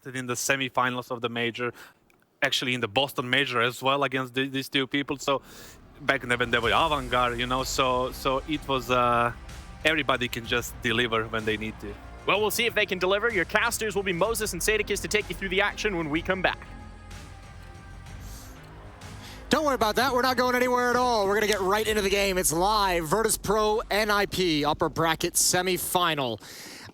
in the semifinals of the major, actually in the Boston major as well against these two people. So back then when they were avant-garde, you know, so it was everybody can just deliver when they need to. Well, we'll see if they can deliver. Your casters will be Moses and Sadikis to take you through the action when we come back. Don't worry about that. We're not going anywhere at all. We're going to get right into the game. It's live. Virtus.pro NiP upper bracket semifinal.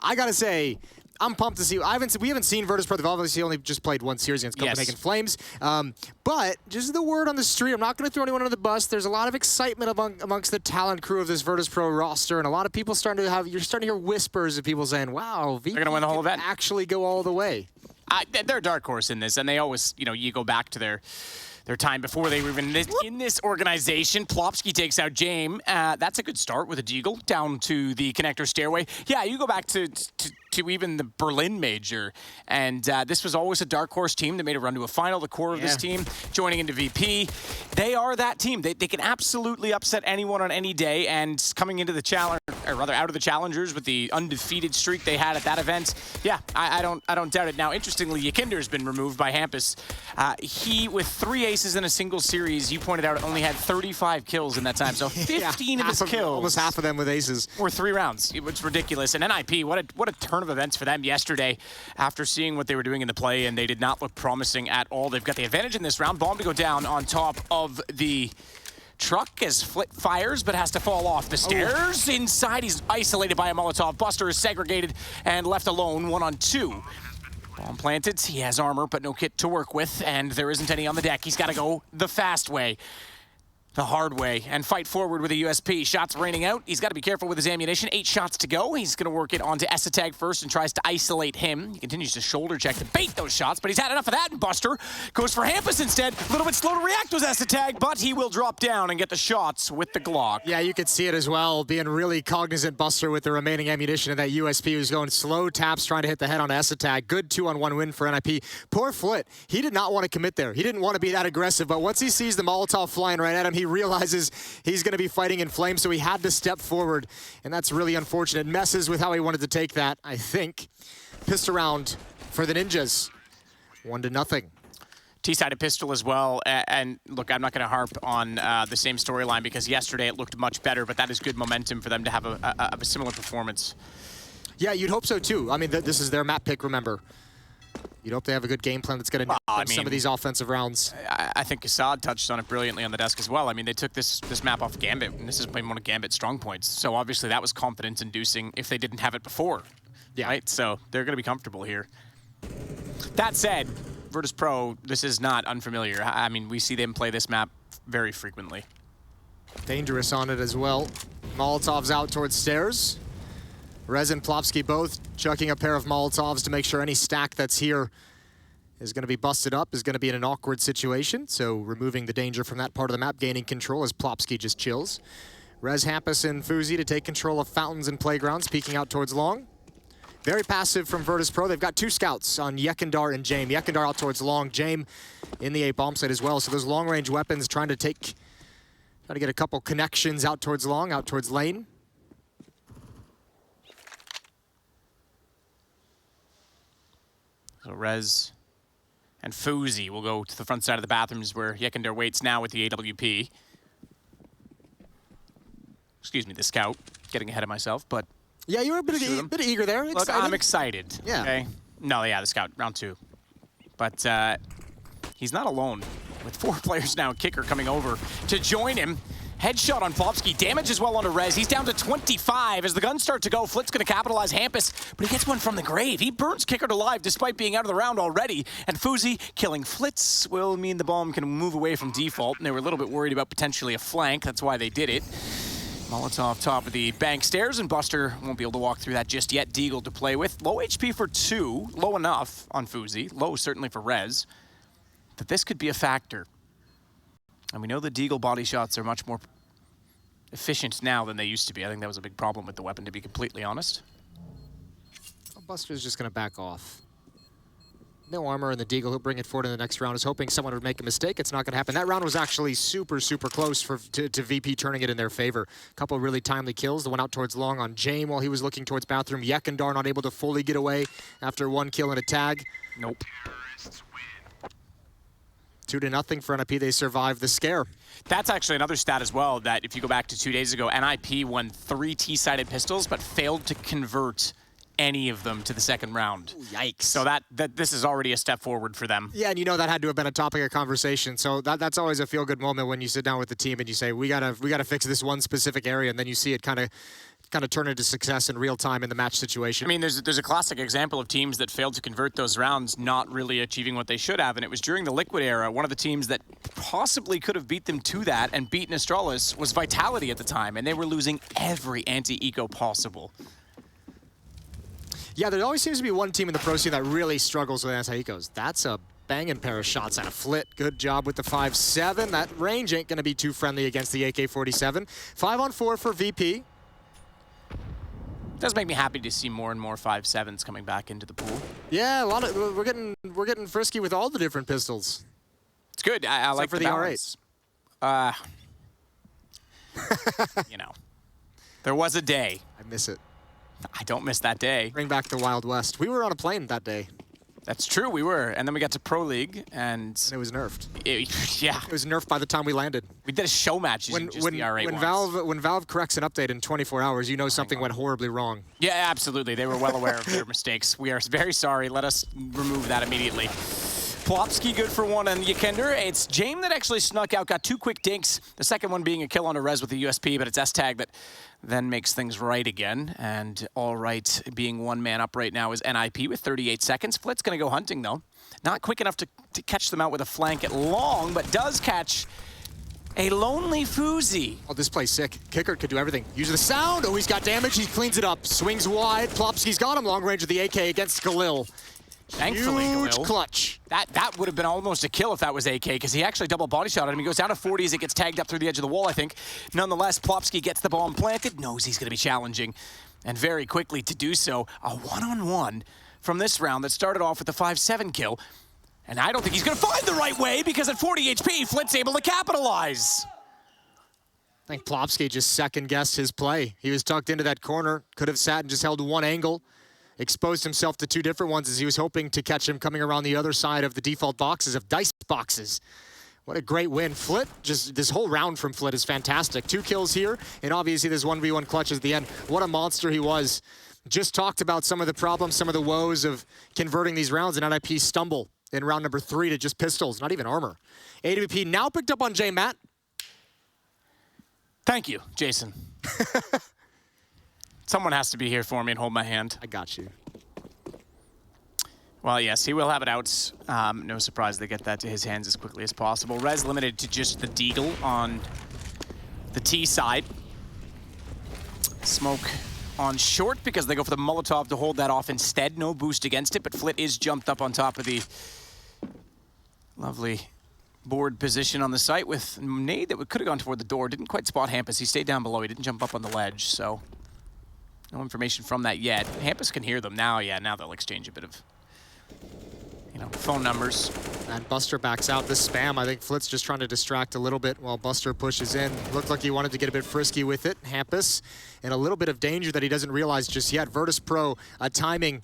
I got to say, I'm pumped to see. We haven't seen Virtus.pro. They've obviously only just played one series against Copenhagen Flames. But just the word on the street, I'm not going to throw anyone under the bus. There's a lot of excitement amongst the talent crew of this Virtus.pro roster, and a lot of people you're starting to hear whispers of people saying, "Wow, they're going to win the whole event. Actually, go all the way." They're a dark horse in this, and they always, you go back to their time before they were even in this organization. Plopski takes out James. That's a good start with a Deagle down to the connector stairway. Yeah, you go back to even the Berlin major, and this was always a dark horse team that made a run to a final. The core of this team joining into VP. They are that team. They can absolutely upset anyone on any day, and coming into the challenge, or rather out of the challengers with the undefeated streak they had at that event. Yeah, I don't doubt it. Now, interestingly, Yakinder's been removed by Hampus. He, with 3 aces in a single series, you pointed out, only had 35 kills in that time. So 15 of his kills. Almost half of them with aces. Or 3 rounds. It's ridiculous. And NiP, what a turn of events for them yesterday after seeing what they were doing in the play, and they did not look promising at all. They've got the advantage in this round. Bomb to go down on top of the truck as Flit fires, but has to fall off the stairs. Inside, he's isolated by a Molotov. Buster is segregated and left alone, 1-on-2. Bomb planted. He has armor, but no kit to work with, and there isn't any on the deck. He's got to go the fast way, the hard way, and fight forward with a USP. Shots raining out. He's got to be careful with his ammunition. 8 shots to go. He's going to work it onto Esatag first and tries to isolate him. He continues to shoulder check to bait those shots, but he's had enough of that, and Buster goes for Hampus instead. A little bit slow to react was Esatag, but he will drop down and get the shots with the Glock. Yeah, you could see it as well, being really cognizant, Buster, with the remaining ammunition of that USP. He was going slow taps, trying to hit the head on Esatag. Good 2-on-1 win for NiP. Poor Flit. He did not want to commit there. He didn't want to be that aggressive, but once he sees the Molotov flying right at him, he realizes he's going to be fighting in flames, so he had to step forward, and that's really unfortunate. Messes with how he wanted to take that, I think. Pissed around for the Ninjas. 1-0. T-sided pistol as well, and look, I'm not going to harp on the same storyline because yesterday it looked much better, but that is good momentum for them to have a similar performance. Yeah, you'd hope so too. I mean, this is their map pick, remember. You'd hope they have a good game plan that's going to some of these offensive rounds. I think Assad touched on it brilliantly on the desk as well. I mean, they took this map off Gambit, and this has been one of Gambit's strong points. So obviously that was confidence-inducing if they didn't have it before. Yeah. Right? So they're going to be comfortable here. That said, Virtus.pro, this is not unfamiliar. I mean, we see them play this map very frequently. Dangerous on it as well. Molotovs out towards stairs. Rez and Plopski both chucking a pair of Molotovs to make sure any stack that's here is going to be busted up, is going to be in an awkward situation. So removing the danger from that part of the map, gaining control as Plopski just chills. Rez, Hampus, and Fuzi to take control of fountains and playgrounds, peeking out towards long. Very passive from Virtus.pro. They've got 2 scouts on Yekindar and James. Yekindar out towards long, James in the A bomb site as well. So those long-range weapons trying to get a couple connections out towards long, out towards lane. So Rez and Fuzi will go to the front side of the bathrooms where Yekindar waits now with the AWP. Excuse me, the scout. Getting ahead of myself, but... Yeah, you were a bit eager there. Look, I'm excited. Yeah. Okay? No, yeah, the scout, round 2. But he's not alone. With 4 players now, Kicker coming over to join him. Headshot on Plopski, damage as well onto Rez. He's down to 25 as the guns start to go. Flit's going to capitalize Hampus, but he gets one from the grave. He burns Kicker alive despite being out of the round already. And Fuzi killing Flitz will mean the bomb can move away from default, and they were a little bit worried about potentially a flank. That's why they did it. Molotov top of the bank stairs, and Buster won't be able to walk through that just yet. Deagle to play with. Low HP for 2, low enough on Fuzi, low certainly for Rez. But this could be a factor. And we know the Deagle body shots are much more efficient now than they used to be. I think that was a big problem with the weapon, to be completely honest. Well, Buster's just going to back off. no armor, and the Deagle, he'll bring it forward in the next round, is hoping someone would make a mistake. It's not going to happen. That round was actually super, super close to VP turning it in their favor. A couple really timely kills. The one out towards long on Jame while he was looking towards bathroom. Yekindar not able to fully get away after 1 kill and a tag. Nope. 2-0 for NiP. They survived the scare. That's actually another stat as well, that if you go back to 2 days ago, NiP won 3 T-sided pistols, but failed to convert any of them to the second round. Ooh, yikes. So this is already a step forward for them. Yeah, and you know that had to have been a topic of conversation. So that's always a feel-good moment when you sit down with the team and you say, we gotta fix this one specific area, and then you see it kind of turn into success in real time in the match situation. I mean, there's a classic example of teams that failed to convert those rounds, not really achieving what they should have, and it was during the Liquid era. One of the teams that possibly could have beat them to that and beaten Astralis was Vitality at the time, and they were losing every anti-eco possible. Yeah, there always seems to be one team in the pro scene that really struggles with anti-ecos. That's a banging pair of shots out of Flit. Good job with the 5-7. That range ain't going to be too friendly against the AK-47. 5-on-4 for VP. It does make me happy to see more and more 5.7s coming back into the pool. Yeah, we're getting frisky with all the different pistols. It's good. I like for the R8s. You know, there was a day. I miss it. I don't miss that day. Bring back the Wild West. We were on a plane that day. That's true, we were. And then we got to Pro League, and it was nerfed. Yeah. It was nerfed by the time we landed. We did a show match using just the R8 when Valve corrects an update in 24 hours, you know something went horribly wrong. Yeah, absolutely. They were well aware of their mistakes. We are very sorry. Let us remove that immediately. Plopski good for 1 on Yekindar. It's Jame that actually snuck out, got 2 quick dinks. The second one being a kill on a res with the USP, but it's S-Tag that then makes things right again. And all right, being 1 man up right now is NiP with 38 seconds. Flit's going to go hunting, though. Not quick enough to catch them out with a flank at long, but does catch a lonely Fuzi. Oh, this play's sick. Kicker could do everything. Use the sound. Oh, he's got damage. He cleans it up. Swings wide. Plopski's got him long range with the AK against Galil. Thankfully, huge Galil. Clutch. That would have been almost a kill if that was AK, because he actually double body shot at him. He goes down to 40 as it gets tagged up through the edge of the wall, I think. Nonetheless, Plopski gets the bomb planted, knows he's going to be challenging, and very quickly to do so, a one-on-one from this round that started off with a 5-7 kill. And I don't think he's going to find the right way, because at 40 HP, Flit's able to capitalize. I think Plopski just second-guessed his play. He was tucked into that corner, could have sat and just held one angle. Exposed himself to 2 different ones as he was hoping to catch him coming around the other side of the default boxes of dice boxes. What a great win. Flit, just this whole round from Flit is fantastic. 2 kills here, and obviously there's 1v1 clutches at the end. What a monster he was. Just talked about some of the problems, some of the woes of converting these rounds, and NiP stumble in round number 3 to just pistols, not even armor. AWP now picked up on J Matt. Thank you, Jason. Someone has to be here for me and hold my hand. I got you. Well, yes, he will have it out. No surprise they get that to his hands as quickly as possible. Res limited to just the Deagle on the T side. Smoke on short because they go for the Molotov to hold that off instead. No boost against it, but Flit is jumped up on top of the lovely board position on the site with nade that could have gone toward the door. Didn't quite spot Hampus. He stayed down below. He didn't jump up on the ledge, so no information from that yet. Hampus can hear them now. Yeah, now they'll exchange a bit of, you know, phone numbers. And Buster backs out. This spam, I think Flit's just trying to distract a little bit while Buster pushes in. Looked like he wanted to get a bit frisky with it. Hampus in a little bit of danger that he doesn't realize just yet. Virtus.pro timing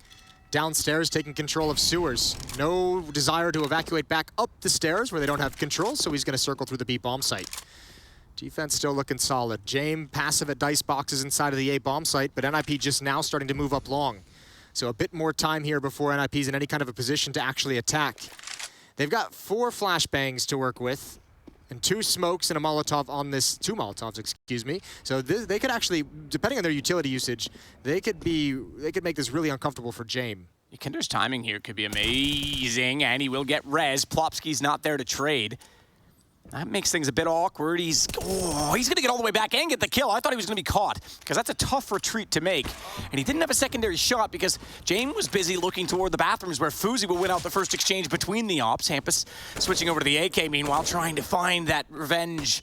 downstairs, taking control of sewers. No desire to evacuate back up the stairs where they don't have control, so he's going to circle through the B bomb site. Defense still looking solid. Jame passive at dice boxes inside of the A bomb site, but NiP just now starting to move up long. So a bit more time here before NiP's in any kind of a position to actually attack. They've got 4 flashbangs to work with, and 2 smokes and a Molotov on this, 2 Molotovs, excuse me. So they could actually, depending on their utility usage, they could make this really uncomfortable for Jame. Yekindar's timing here could be amazing, and he will get res. Plopski's not there to trade. That makes things a bit awkward. He's going to get all the way back and get the kill. I thought he was going to be caught, because that's a tough retreat to make. And he didn't have a secondary shot because Jame was busy looking toward the bathrooms where Fuzi will win out the first exchange between the ops. Hampus switching over to the AK, meanwhile, trying to find that revenge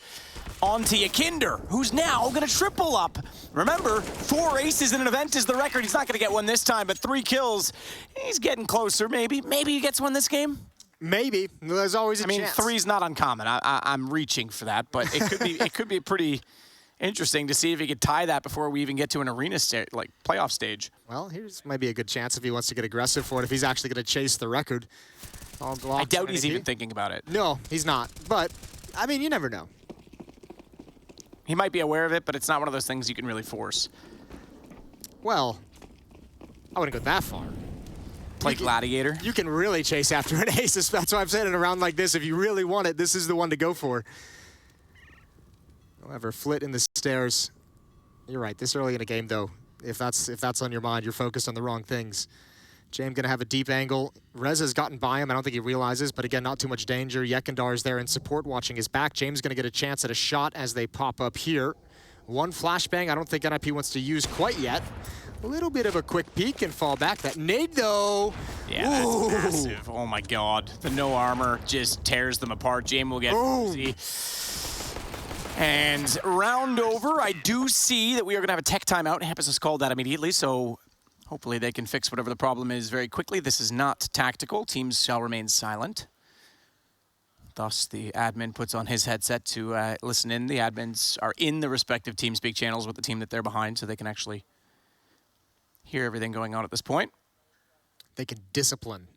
onto Yakinder, who's now going to triple up. Remember, 4 aces in an event is the record. He's not going to get one this time, but 3 kills. He's getting closer, maybe. Maybe he gets one this game. Maybe. There's always a chance. 3's not uncommon. I'm reaching for that, but it could be it could be pretty interesting to see if he could tie that before we even get to an arena playoff stage. Well, here's might be a good chance if he wants to get aggressive for it, if he's actually going to chase the record. I doubt he's even thinking about it. No, he's not. But, I mean, you never know. He might be aware of it, but it's not one of those things you can really force. Well, I wouldn't go that far. Play Gladiator. You can really chase after an ace. That's why I'm saying in a round like this, if you really want it, this is the one to go for. However, Flit in the stairs. You're right, this early in a game, though, if that's on your mind, you're focused on the wrong things. James gonna have a deep angle. Rez has gotten by him. I don't think he realizes, but again, not too much danger. Yekindar is there in support, watching his back. James gonna get a chance at a shot as they pop up here. One flashbang I don't think NiP wants to use quite yet. A little bit of a quick peek and fall back. That nade, though. Yeah, that's massive. Oh, my God. The no armor just tears them apart. James will get easy. And round over, I do see that we are going to have a tech timeout. Hampus has called that immediately, so hopefully they can fix whatever the problem is very quickly. This is not tactical. Teams shall remain silent. Thus, the admin puts on his headset to listen in. The admins are in the respective TeamSpeak channels with the team that they're behind, so they can actually hear everything going on at this point. They can discipline.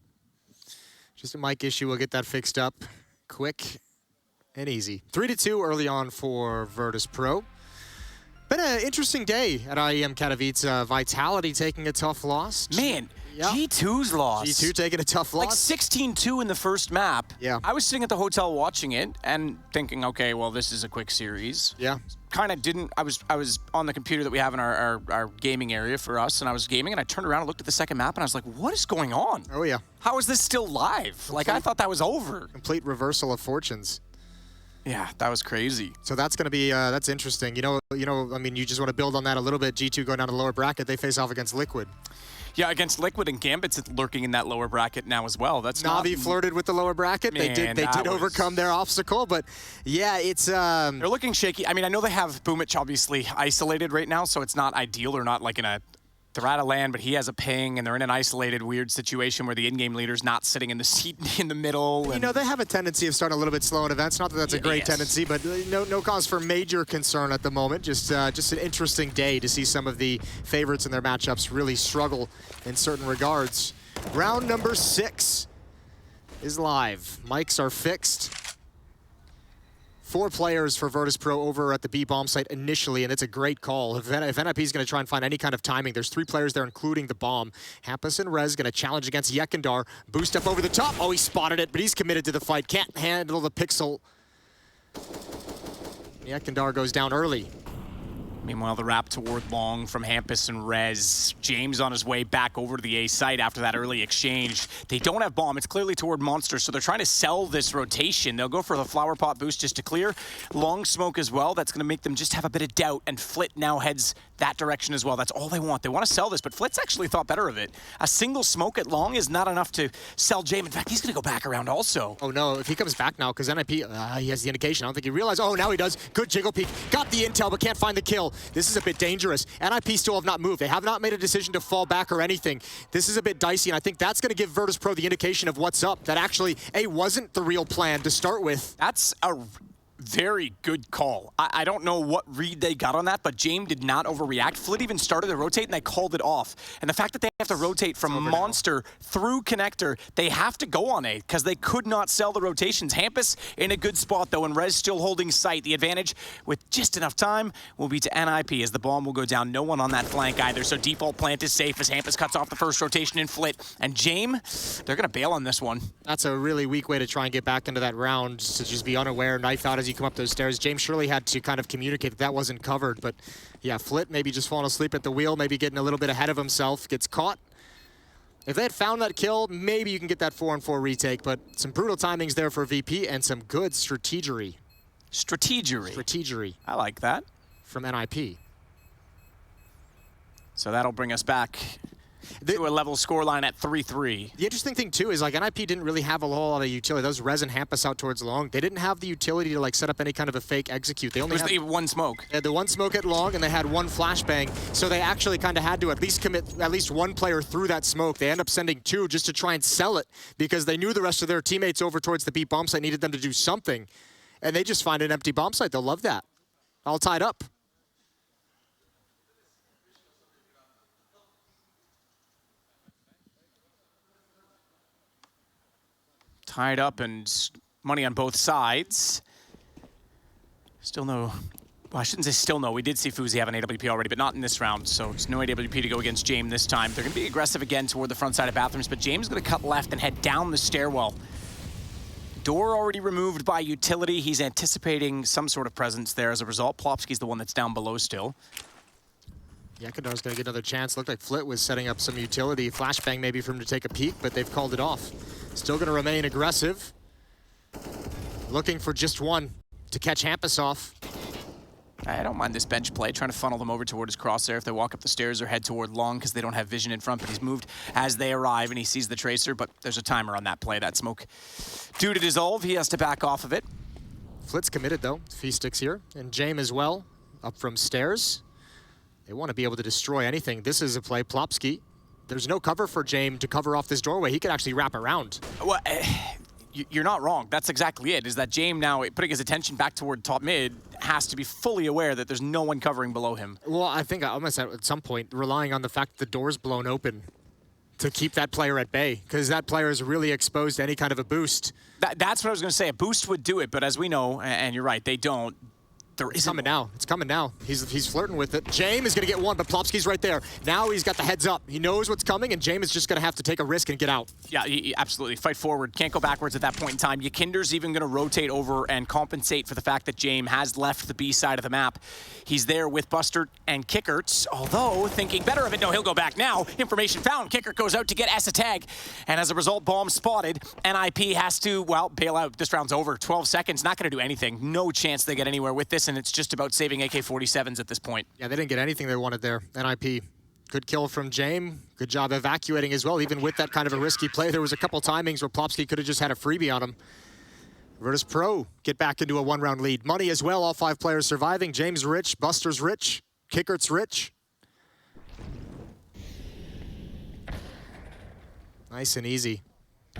Just a mic issue. We'll get that fixed up quick and easy. 3-2 early on for Virtus.pro. Been an interesting day at IEM Katowice. Vitality taking a tough loss. Man, G2's loss. G2 taking a tough loss. Like 16-2 in the first map. Yeah. I was sitting at the hotel watching it and thinking, okay, well, this is a quick series. Yeah. Kind of didn't. I was on the computer that we have in our gaming area for us, and I was gaming, and I turned around and looked at the second map, and I was like, what is going on? Oh, yeah. How is this still live? Like, I thought that was over. Complete reversal of fortunes. Yeah, that was crazy. So that's going to be, that's interesting. You know, I mean, you just want to build on that a little bit. G2 going down to the lower bracket. They face off against Liquid. Yeah, against Liquid, and Gambit's lurking in that lower bracket now as well. That's Na'Vi flirted with the lower bracket. Man, they did overcome their obstacle, but yeah, it's they're looking shaky. I mean, I know they have Boomich obviously isolated right now, so it's not ideal. They're not like in a they're out of land, but he has a ping, and they're in an isolated, weird situation where the in-game leader's not sitting in the seat in the middle. You know, they have a tendency of starting a little bit slow in events. Not that that's a great tendency, but no cause for major concern at the moment. Just an interesting day to see some of the favorites in their matchups really struggle in certain regards. Round number 6 is live. Mics are fixed. 4 players for Virtus.pro over at the B bomb site initially, and it's a great call. If NiP is going to try and find any kind of timing, there's 3 players there, including the bomb. Hampus and Rez going to challenge against Yekindar. Boost up over the top. Oh, he spotted it, but he's committed to the fight. Can't handle the pixel. Yekindar goes down early. Meanwhile, the wrap toward long from Hampus and Rez. James on his way back over to the A site after that early exchange. They don't have bomb. It's clearly toward Monster, so they're trying to sell this rotation. They'll go for the flower pot boost just to clear. Long smoke as well. That's going to make them just have a bit of doubt, and Flit now heads that direction as well. That's all they want. They want to sell this, but Flit's actually thought better of it. A single smoke at long is not enough to sell James. In fact, he's going to go back around also. Oh, no. If he comes back now, because NiP, he has the indication. I don't think he realized. Oh, now he does. Good jiggle peek. Got the intel, but can't find the kill. This is a bit dangerous. NiP still have not moved. They have not made a decision to fall back or anything. This is a bit dicey, and I think that's going to give Virtus.pro the indication of what's up. That actually, wasn't the real plan to start with. That's a very good call. I don't know what read they got on that, but James did not overreact. Flit even started to rotate, and they called it off. And the fact that they have to rotate from Monster through Connector, they have to go on A, because they could not sell the rotations. Hampus in a good spot, though, and Rez still holding sight. The advantage, with just enough time, will be to NiP, as the bomb will go down. No one on that flank either, so default plant is safe as Hampus cuts off the first rotation in Flit. And James, they're going to bail on this one. That's a really weak way to try and get back into that round, to just be unaware, knife out as you come up those stairs. James surely had to kind of communicate that wasn't covered, but yeah, Flit maybe just falling asleep at the wheel, maybe getting a little bit ahead of himself, gets caught. If they had found that kill, maybe you can get that 4-on-4 retake, but some brutal timings there for VP and some good strategery. Strategery. I like that. From NiP. So that'll bring us back to a level scoreline at 3-3. The interesting thing, too, is like NiP didn't really have a whole lot of utility. Those Rez and Hampus out towards long. They didn't have the utility to like set up any kind of a fake execute. They only had one smoke. They had the one smoke at long, and they had one flashbang. So they actually kind of had to at least commit at least one player through that smoke. They end up sending two just to try and sell it because they knew the rest of their teammates over towards the B bomb site needed them to do something. And they just find an empty bomb site. They'll love that. All tied up. Tied up and money on both sides. Still no, well, I shouldn't say still no. We did see Fuzi have an AWP already, but not in this round. So it's no AWP to go against James this time. They're going to be aggressive again toward the front side of bathrooms, but James is going to cut left and head down the stairwell. Door already removed by utility. He's anticipating some sort of presence there. As a result, Plopski's the one that's down below still. Yakandar's going to get another chance. Looked like Flit was setting up some utility. Flashbang maybe for him to take a peek, but they've called it off. Still going to remain aggressive. Looking for just one to catch Hampus off. I don't mind this bench play, trying to funnel them over toward his crosshair if they walk up the stairs or head toward long because they don't have vision in front, but he's moved as they arrive and he sees the tracer, but there's a timer on that play. That smoke due to dissolve, he has to back off of it. Flit's committed though. Feastick's here, and Jame as well, up from stairs. They want to be able to destroy anything. This is a play, Plopski. There's no cover for Jame to cover off this doorway. He could actually wrap around. Well, you're not wrong. That's exactly it, is that Jame now, putting his attention back toward top mid, has to be fully aware that there's no one covering below him. Well, I think I almost at some point relying on the fact that the door's blown open to keep that player at bay, because that player is really exposed to any kind of a boost. That's what I was going to say. A boost would do it, but as we know, and you're right, they don't. It's coming now. It's coming now. He's flirting with it. Jame is going to get one, but Plopski's right there. Now he's got the heads up. He knows what's coming, and Jame is just going to have to take a risk and get out. Yeah, absolutely. Fight forward. Can't go backwards at that point in time. Yakinder's even going to rotate over and compensate for the fact that Jame has left the B side of the map. He's there with Buster and Kickerts, although thinking better of it. No, he'll go back now. Information found. Kickert goes out to get S a tag, and as a result, bomb spotted. NiP has to, well, bail out. This round's over. 12 seconds. Not going to do anything. No chance they get anywhere with this, and it's just about saving AK-47s at this point. Yeah, they didn't get anything they wanted there. NiP. Good kill from Jame. Good job evacuating as well. Even with that kind of a risky play, there was a couple timings where Plopski could have just had a freebie on him. Virtus.pro get back into a one-round lead. Money as well, all 5 players surviving. James rich, Buster's rich, Kickert's rich. Nice and easy.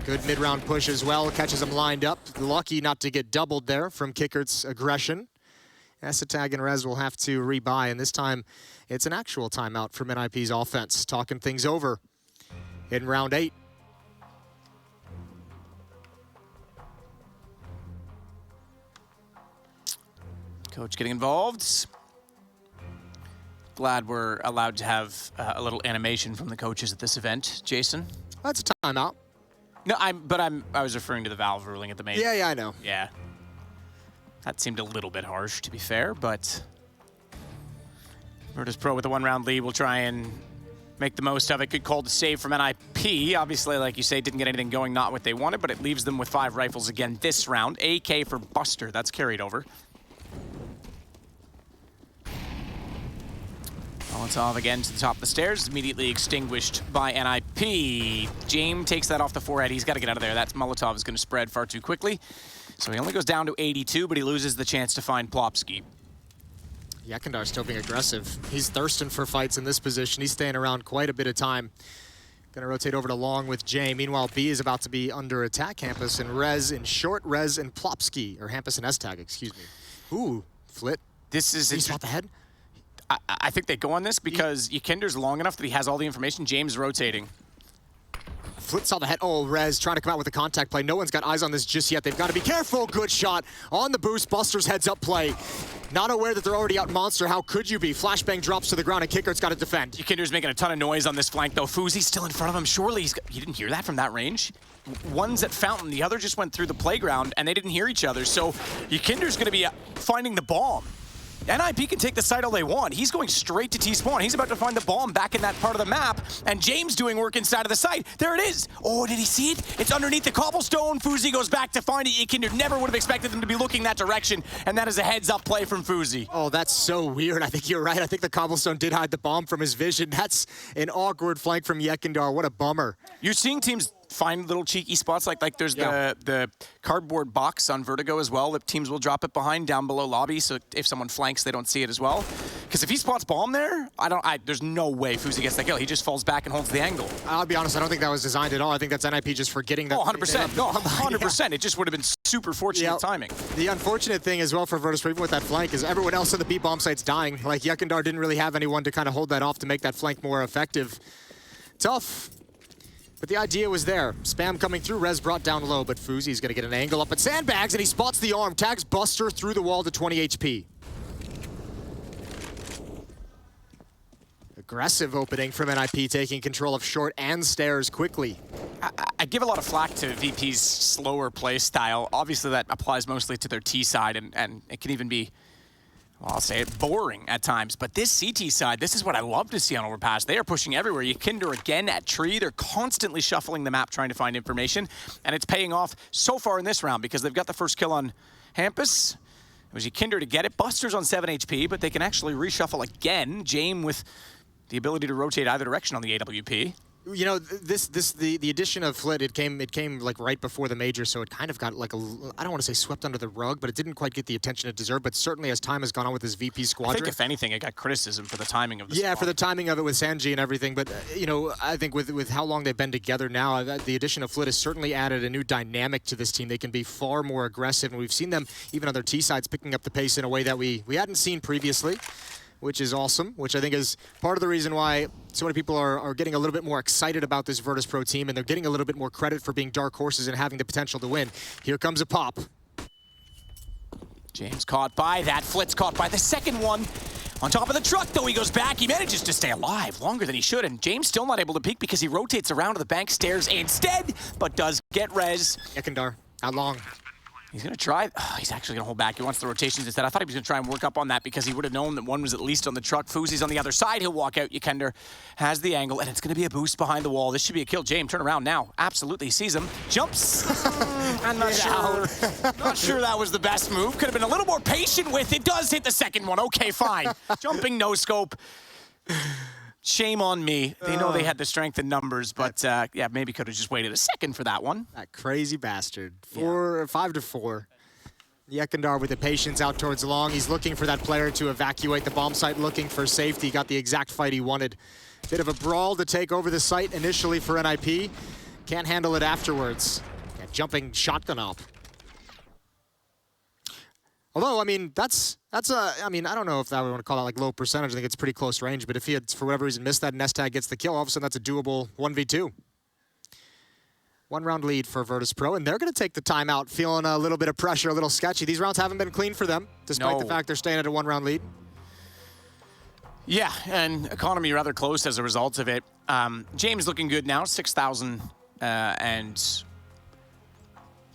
Good mid-round push as well, catches him lined up. Lucky not to get doubled there from Kickert's aggression. Esatag and Rez will have to rebuy, and this time it's an actual timeout from NiP's offense. Talking things over in round 8. Coach getting involved. Glad we're allowed to have a little animation from the coaches at this event. Jason? That's a timeout. No, I was referring to the Valve ruling at the main. Yeah, I know. Yeah. That seemed a little bit harsh, to be fair, but Virtus.pro with a one-round lead will try and make the most of it. Good call to save from NiP. Obviously, like you say, didn't get anything going, not what they wanted, but it leaves them with 5 rifles again this round. AK for Buster, that's carried over. Molotov again to the top of the stairs, immediately extinguished by NiP. Jame takes that off the forehead. He's got to get out of there. That Molotov is going to spread far too quickly. So he only goes down to 82, but he loses the chance to find Plopski. Yakandar's still being aggressive. He's thirsting for fights in this position. He's staying around quite a bit of time. Gonna rotate over to long with Jay. Meanwhile, B is about to be under attack. Hampus and Rez in short. Rez and Plopski, or Hampus and S-Tag, excuse me. Ooh, Flit. This is... Did he spot the head? I think they go on this because Yakinder's long enough that he has all the information. James rotating. Flit saw the head. Oh, Rez trying to come out with a contact play. No one's got eyes on this just yet. They've got to be careful. Good shot on the boost. Buster's heads up play. Not aware that they're already out Monster. How could you be? Flashbang drops to the ground and Kickert's got to defend. Yakinder's making a ton of noise on this flank though. Fuzi's still in front of him. Surely you didn't hear that from that range? One's at Fountain. The other just went through the playground and they didn't hear each other. So Yakinder's going to be finding the bomb. NiP can take the site all they want. He's going straight to T-spawn. He's about to find the bomb back in that part of the map, and James doing work inside of the site. There it is. Oh, did he see it? It's underneath the cobblestone. Fuzi goes back to find it. Ikinder never would have expected them to be looking that direction, and that is a heads-up play from Fuzi. Oh, that's so weird. I think you're right. I think the cobblestone did hide the bomb from his vision. That's an awkward flank from Yekindar. What a bummer. You're seeing teams find little cheeky spots, like there's the cardboard box on Vertigo as well that teams will drop it behind down below lobby, so if someone flanks, they don't see it as well. Because if he spots bomb there, there's no way Fuzi gets that kill. He just falls back and holds the angle. I'll be honest, I don't think that was designed at all. I think that's NiP just forgetting that. Oh, 100%. No, 100%. It just would have been super fortunate timing. The unfortunate thing as well for Virtus.pro, even with that flank, is everyone else on the B bomb site's dying. Like, Yekindar didn't really have anyone to kind of hold that off to make that flank more effective. Tough. But the idea was there. Spam coming through, Rez brought down low, but Fuzi's gonna get an angle up at Sandbags, and he spots the arm, tags Buster through the wall to 20 HP. Aggressive opening from NiP, taking control of short and stairs quickly. I give a lot of flack to VP's slower play style. Obviously that applies mostly to their T side, and it can even be, well, I'll say it, boring at times. But this CT side, this is what I love to see on Overpass. They are pushing everywhere. Yekindar again at tree. They're constantly shuffling the map trying to find information. And it's paying off so far in this round because they've got the first kill on Hampus. It was Yekindar to get it. Buster's on 7 HP, but they can actually reshuffle again. Jame with the ability to rotate either direction on the AWP. You know, the addition of Flit, it came like right before the major, so it kind of got like I don't want to say swept under the rug, but it didn't quite get the attention it deserved. But certainly as time has gone on with this VP squadron, I think if anything, it got criticism for the timing of the spawn. For the timing timing of it with Sanji and everything. But you know, I think with how long they've been together now, the addition of Flit has certainly added a new dynamic to this team. They can be far more aggressive, and we've seen them even on their T sides picking up the pace in a way that we hadn't seen previously, which is awesome, which I think is part of the reason why so many people are getting a little bit more excited about this Virtus.pro team, and they're getting a little bit more credit for being dark horses and having the potential to win. Here comes a pop. James caught by that. Flit's caught by the second one. On top of the truck, though, he goes back. He manages to stay alive longer than he should, and James still not able to peek because he rotates around to the bank stairs instead, but does get res. Yekindar, not long. He's going to try. Oh, he's actually going to hold back. He wants the rotations instead. I thought he was going to try and work up on that because he would have known that one was at least on the truck. Fuzi's on the other side. He'll walk out. Yekindar has the angle, and it's going to be a boost behind the wall. This should be a kill. James, turn around now. Absolutely. He sees him. Jumps. I'm not sure that was the best move. Could have been a little more patient with it. Does hit the second one. Okay, fine. Jumping no scope. Shame on me. They know they had the strength in numbers, but yeah, maybe could have just waited a second for that one. That crazy bastard. 5-4. Yekindar with the patience out towards long. He's looking for that player to evacuate the bomb site, looking for safety. Got the exact fight he wanted. Bit of a brawl to take over the site initially for NiP. Can't handle it afterwards. Yeah, jumping shotgun up. Although, I mean, I mean, I don't know if that we want to call that like low percentage. I think it's pretty close range. But if he had, for whatever reason, missed that, Nestag gets the kill, all of a sudden that's a doable 1v2. 1 round lead for Virtus.pro, and they're going to take the timeout, feeling a little bit of pressure, a little sketchy. These rounds haven't been clean for them, despite the fact they're staying at a 1 round lead. Yeah, and economy rather close as a result of it. James looking good now, 6,000 and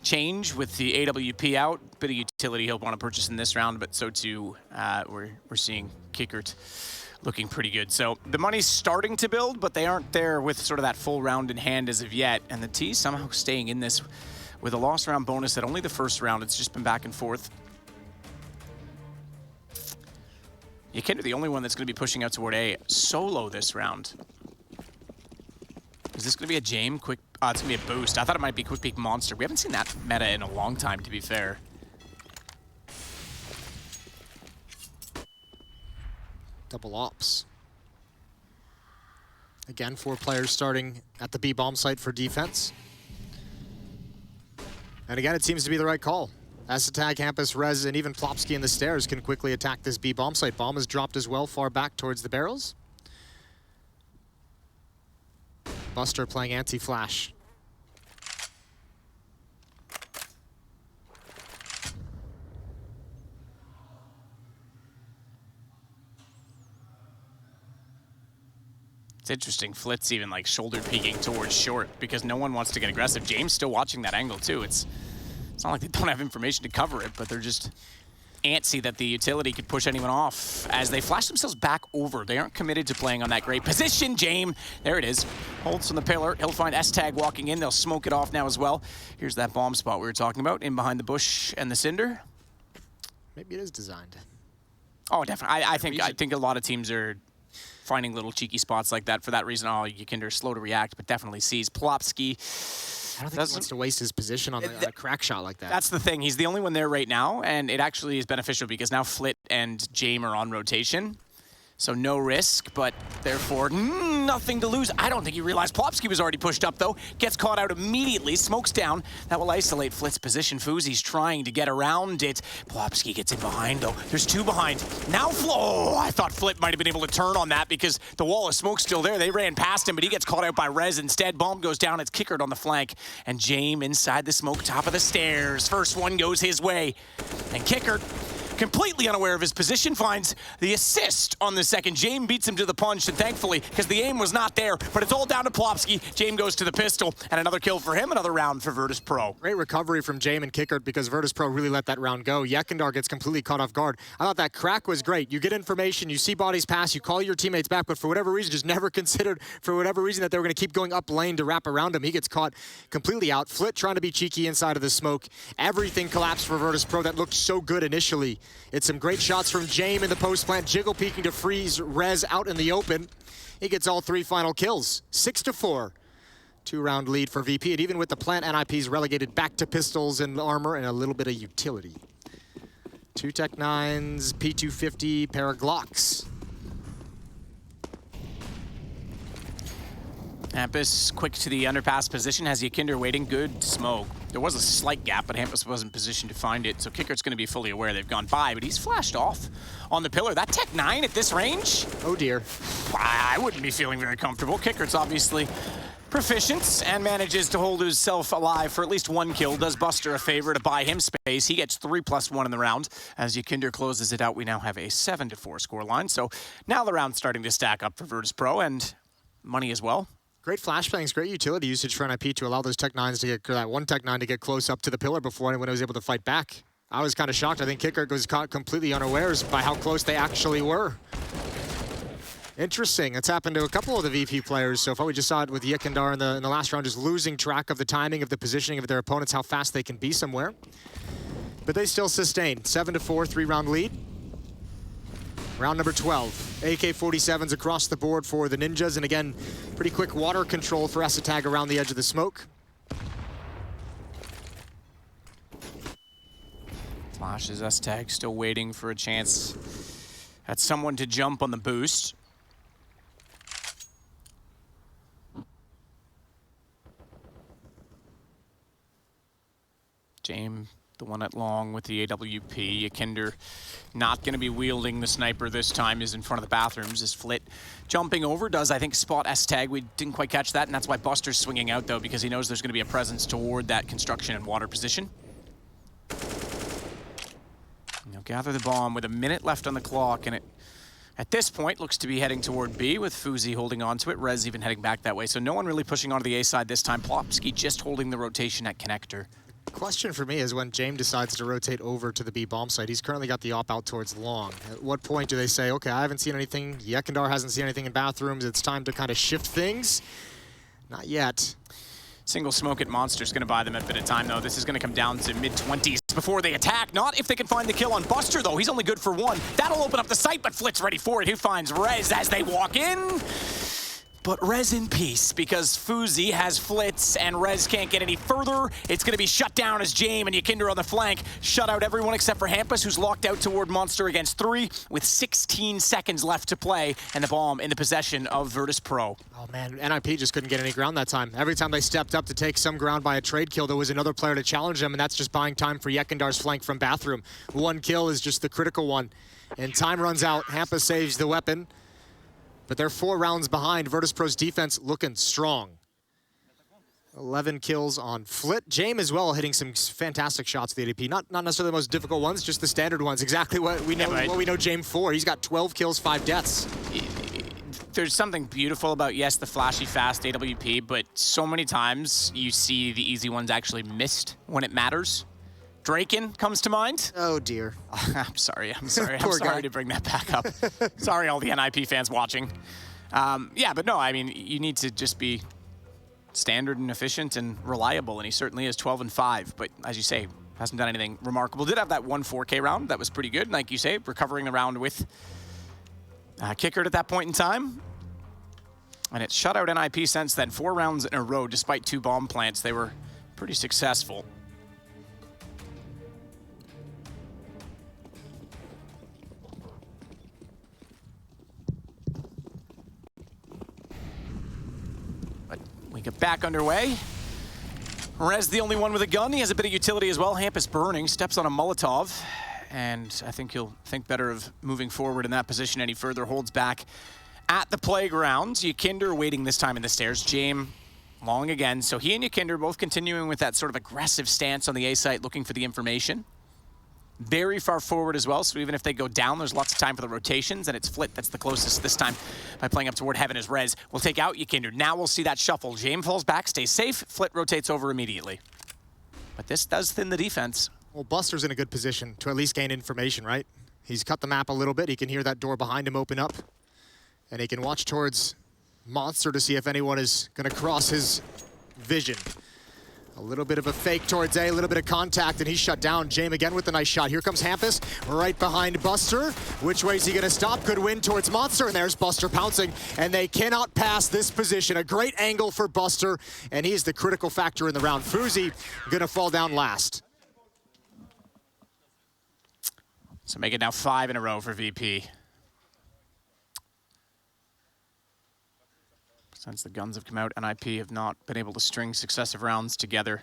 change with the AWP out. Bit of utility he'll want to purchase in this round, but so too we're seeing Kickert looking pretty good. So the money's starting to build, but they aren't there with sort of that full round in hand as of yet. And the T somehow staying in this with a lost round bonus at only the first round. It's just been back and forth. Yekindar the only one that's going to be pushing out toward A solo this round. Is this going to be a Jame quick? It's going to be a boost. I thought it might be quick peek monster. We haven't seen that meta in a long time, to be fair. Double ops. Again, 4 players starting at the B bomb site for defense. And again, it seems to be the right call. Asatag, Hampus, Rez, and even Plopski in the stairs can quickly attack this B bomb site. Bomb is dropped as well, far back towards the barrels. Buster playing anti-flash. It's interesting. Flit's even like shoulder peeking towards short because no one wants to get aggressive. James still watching that angle too. It's not like they don't have information to cover it, but they're just antsy that the utility could push anyone off as they flash themselves back over. They aren't committed to playing on that great position. Jame, there it is. Holds from the pillar. He'll find S-Tag walking in. They'll smoke it off now as well. Here's that bomb spot we were talking about, in behind the bush and the cinder. Maybe it is designed. Oh, definitely. I think a lot of teams are finding little cheeky spots like that for that reason. Oh, Yakinder's slow to react, but definitely sees Plopski. I don't think he wants to waste his position on a crack shot like that. That's the thing. He's the only one there right now, and it actually is beneficial because now Flit and Jame are on rotation. So no risk, but therefore nothing to lose. I don't think he realized Plopski was already pushed up, though. Gets caught out immediately, smokes down. That will isolate Flit's position. Fuzi's trying to get around it. Plopski gets in behind, though. There's two behind. Now Oh, I thought Flit might have been able to turn on that because the wall of smoke's still there. They ran past him, but he gets caught out by Rez instead. Bomb goes down. It's Kickered on the flank. And Jame inside the smoke, top of the stairs. First one goes his way. And Kickered, completely unaware of his position, finds the assist on the second. Jame beats him to the punch, and thankfully, because the aim was not there, but it's all down to Plopski. Jame goes to the pistol, and another kill for him, another round for Virtus.pro. Great recovery from Jame and Kickert because Virtus.pro really let that round go. Yekindar gets completely caught off guard. I thought that crack was great. You get information, you see bodies pass, you call your teammates back, but for whatever reason, just never considered, for whatever reason, that they were going to keep going up lane to wrap around him. He gets caught completely out. Flit trying to be cheeky inside of the smoke. Everything collapsed for Virtus.pro. That looked so good initially. It's some great shots from Jame in the post plant. Jiggle peeking to freeze Rez out in the open. He gets all three final kills. 6-4. 2-round lead for VP. And even with the plant, NiP's relegated back to pistols and armor and a little bit of utility. 2 Tech 9s, P250, pair of Glocks. Hampus quick to the underpass position, has Yakinder waiting. Good smoke. There was a slight gap, but Hampus wasn't positioned to find it, so Kickert's going to be fully aware they've gone by, but he's flashed off on the pillar. That Tech 9 at this range? Oh dear. I wouldn't be feeling very comfortable. Kickert's obviously proficient and manages to hold himself alive for at least one kill. Does Buster a favor to buy him space. He gets 3+1 in the round. As Yakinder closes it out, we now have a 7-4 scoreline. So now the round's starting to stack up for Virtus.pro and money as well. Great flashbangs, great utility usage for NiP to allow those Tech 9s to get, that one Tech 9 to get close up to the pillar before anyone was able to fight back. I was kind of shocked. I think Kicker was caught completely unawares by how close they actually were. Interesting. It's happened to a couple of the VP players so far. We just saw it with Yekindar in the last round, just losing track of the timing of the positioning of their opponents, how fast they can be somewhere. But they still sustain. 7-4, 3-round lead. Round number 12. AK-47s across the board for the Ninjas, and again, pretty quick water control for S-Tag around the edge of the smoke. Flashes S-Tag, still waiting for a chance at someone to jump on the boost. Jame, the one at long with the AWP. Yakinder not going to be wielding the sniper this time, is in front of the bathrooms. Is Flit jumping over, does I think spot S-Tag. We didn't quite catch that, and that's why Buster's swinging out though, because he knows there's going to be a presence toward that construction and water position. And he'll gather the bomb with a minute left on the clock, and it at this point looks to be heading toward B with Fuzi holding on to it. Rez even heading back that way, so no one really pushing onto the A side this time. Plopski just holding the rotation at connector. Question for me is when Jame decides to rotate over to the B bomb site, he's currently got the op out towards long. At what point do they say, okay, I haven't seen anything, Yekindar hasn't seen anything in bathrooms, it's time to kind of shift things? Not yet. Single smoke at Monster's going to buy them a bit of time, though. This is going to come down to mid-20s before they attack. Not if they can find the kill on Buster, though. He's only good for one. That'll open up the site, but Flit's ready for it. He finds Rez as they walk in. But Rez in peace, because Fuzi has Flits and Rez can't get any further. It's going to be shut down as Jame and Yakinder on the flank shut out everyone except for Hampus, who's locked out toward Monster against 3 with 16 seconds left to play, and the bomb in the possession of Virtus.pro. Oh man, NiP just couldn't get any ground that time. Every time they stepped up to take some ground by a trade kill, there was another player to challenge them, and that's just buying time for Yekindar's flank from bathroom. One kill is just the critical one, and time runs out. Hampus saves the weapon. But they're 4 rounds behind. Virtus.pro's defense looking strong. 11 kills on Flit. Jame as well, hitting some fantastic shots with the ADP. Not necessarily the most difficult ones, just the standard ones. Exactly what we know. What we know Jame for. He's got 12 kills, 5 deaths. There's something beautiful about, yes, the flashy, fast AWP, but so many times you see the easy ones actually missed when it matters. Draken comes to mind. Oh, dear. I'm sorry. I'm sorry Poor guy. to bring that back up. Sorry, all the NiP fans watching. Yeah, but no, I mean, you need to just be standard and efficient and reliable, and he certainly is 12-5. But as you say, hasn't done anything remarkable. Did have that 1 4K round. That was pretty good. Like you say, recovering the round with Kickard at that point in time. And it's shut out NiP since then. 4 rounds in a row, despite 2 bomb plants. They were pretty successful. But we get back underway. Rez the only one with a gun. He has a bit of utility as well. Hampus burning, steps on a Molotov. And I think he'll think better of moving forward in that position any further. Holds back at the playground. Yakinder waiting this time in the stairs. James long again. So he and Yakinder both continuing with that sort of aggressive stance on the A site, looking for the information. Very far forward as well, so even if they go down, there's lots of time for the rotations, and it's Flit that's the closest this time by playing up toward Heaven as Rez will take out Yakinder. Now we'll see that shuffle. James falls back, stays safe. Flit rotates over immediately. But this does thin the defense. Well, Buster's in a good position to at least gain information, right? He's cut the map a little bit. He can hear that door behind him open up. And he can watch towards Monster to see if anyone is going to cross his vision. A little bit of a fake towards A, a little bit of contact, and he's shut down. James again with a nice shot. Here comes Hampus, right behind Buster. Which way is he going to stop? Good win towards Monster, and there's Buster pouncing, and they cannot pass this position. A great angle for Buster, and he's the critical factor in the round. Fuzi going to fall down last. So make it now 5 in a row for VP. Since the guns have come out, NiP have not been able to string successive rounds together.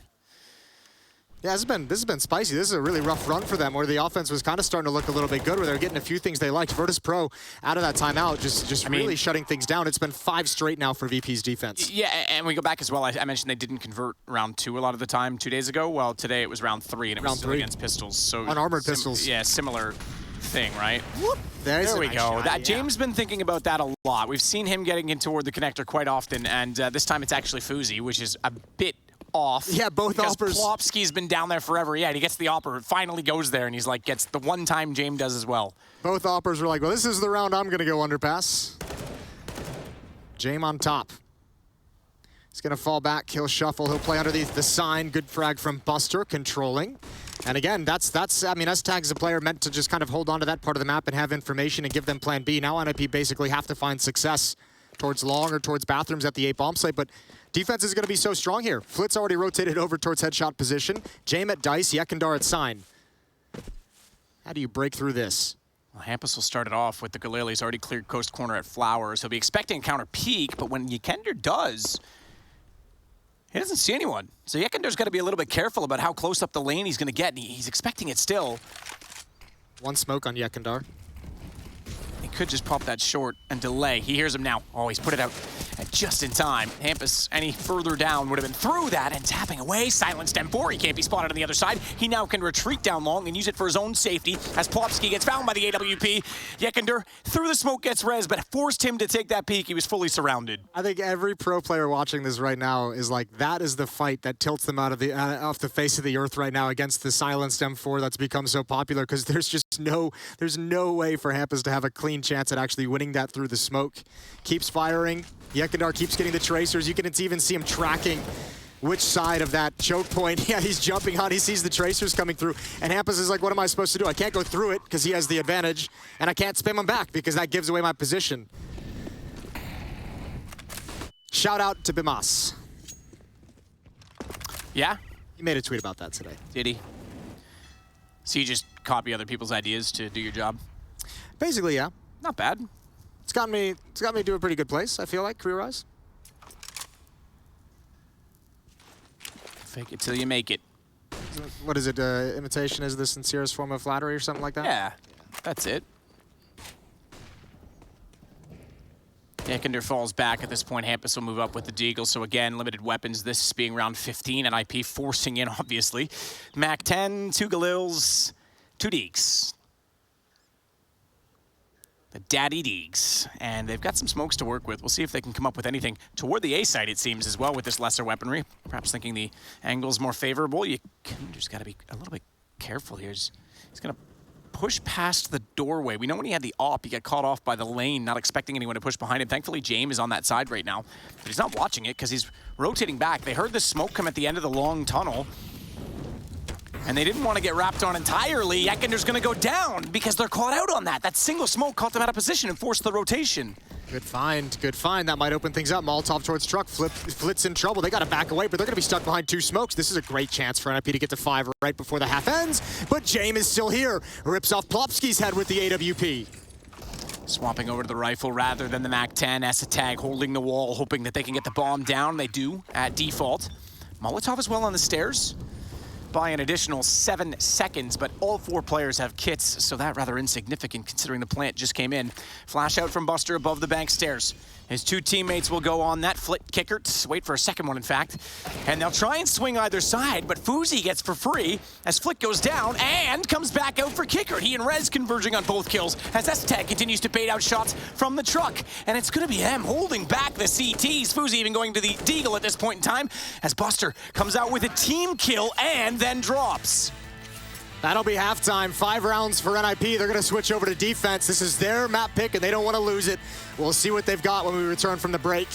Yeah, this has been spicy. This is a really rough run for them, where the offense was kind of starting to look a little bit good, where they're getting a few things they liked. Virtus.pro out of that timeout, just really shutting things down. It's been 5 straight now for VP's defense. Yeah, and we go back as well. I mentioned they didn't convert round 2 a lot of the time 2 days ago. Well, today it was round 3, and it was still against pistols. So unarmored pistols. Yeah, similar thing, right? Whoop. There we nice go. Shot, James been thinking about that a lot. We've seen him getting in toward the connector quite often, and this time it's actually Fuzi, which is a bit off. Yeah, both offers. Plopski's been down there forever. Yeah, and he gets the opper, finally goes there, and he's like, gets the one time James does as well. Both oppers were like, well, this is the round I'm going to go underpass. James on top. He's going to fall back, he'll shuffle, he'll play underneath the sign. Good frag from Buster, controlling. And again, that's I mean, S-Tag is a player meant to just kind of hold on to that part of the map and have information and give them plan B. Now NiP basically have to find success towards long or towards bathrooms at the 8 bomb site, but defense is going to be so strong here. Flit's already rotated over towards headshot position. James at Dice, Yekindar at sign. How do you break through this? Well, Hampus will start it off with the Galil. He's already cleared coast corner at Flowers. He'll be expecting a counter peek, but when Yakinder does, he doesn't see anyone. So Yekindar's got to be a little bit careful about how close up the lane he's going to get, and he's expecting it still. One smoke on Yekindar. He could just pop that short and delay. He hears him now. Oh, he's put it out just in time. Hampus, any further down, would have been through that and tapping away. Silenced M4. He can't be spotted on the other side. He now can retreat down long and use it for his own safety as Plopski gets found by the AWP. Yekinder, through the smoke, gets Rez, but forced him to take that peek. He was fully surrounded. I think every pro player watching this right now is like, that is the fight that tilts them out of the off the face of the earth right now against the silenced M4 that's become so popular, because there's no way for Hampus to have a clean chance at actually winning that through the smoke. Keeps firing. Yekindar keeps getting the tracers. You can even see him tracking which side of that choke point. Yeah, he's jumping on. He sees the tracers coming through. And Hampus is like, what am I supposed to do? I can't go through it because he has the advantage. And I can't spam him back because that gives away my position. Shout out to Bimas. Yeah? He made a tweet about that today. Did he? So you just copy other people's ideas to do your job? Basically, yeah. Not bad. It's got me to a pretty good place, I feel like, career-wise. Fake it till you make it. What is it? Imitation is the sincerest form of flattery or something like that? Yeah, that's it. Yekinder falls back at this point. Hampus will move up with the Deagle. So again, limited weapons. This being round 15, and NiP forcing in, obviously. Mac 10, 2 Galils, 2 Deeks. The Daddy Deeks. And they've got some smokes to work with. We'll see if they can come up with anything toward the A side, it seems, as well with this lesser weaponry. Perhaps thinking the angle's more favorable. Yekinder's got to be a little bit careful here. He's going to push past the doorway. We know when he had the op, he got caught off by the lane, not expecting anyone to push behind him. Thankfully, James is on that side right now, but he's not watching it because he's rotating back. They heard the smoke come at the end of the long tunnel, and they didn't want to get wrapped on entirely. Ekender's going to go down because they're caught out on that. That single smoke caught them out of position and forced the rotation. Good find, good find. That might open things up. Molotov towards truck. Flit's in trouble. They got to back away, but they're going to be stuck behind 2 smokes. This is a great chance for NiP to get to 5 right before the half ends, but James is still here. Rips off Plopski's head with the AWP. Swapping over to the rifle rather than the MAC-10. Esatag holding the wall, hoping that they can get the bomb down. They do at default. Molotov as well on the stairs by an additional 7 seconds, but all 4 players have kits, so that rather insignificant considering the plant just came in. Flash out from Buster above the bank stairs. His 2 teammates will go on that flit kicker. Wait for a second one, in fact. And they'll try and swing either side, but Fuzi gets for free as Flit goes down and comes back out for kicker. He and Rez converging on both kills as Esatag continues to bait out shots from the truck. And it's going to be them holding back the CTs. Fuzi even going to the Deagle at this point in time as Buster comes out with a team kill and then drops. That'll be halftime. 5 rounds for NiP. They're going to switch over to defense. This is their map pick, and they don't want to lose it. We'll see what they've got when we return from the break.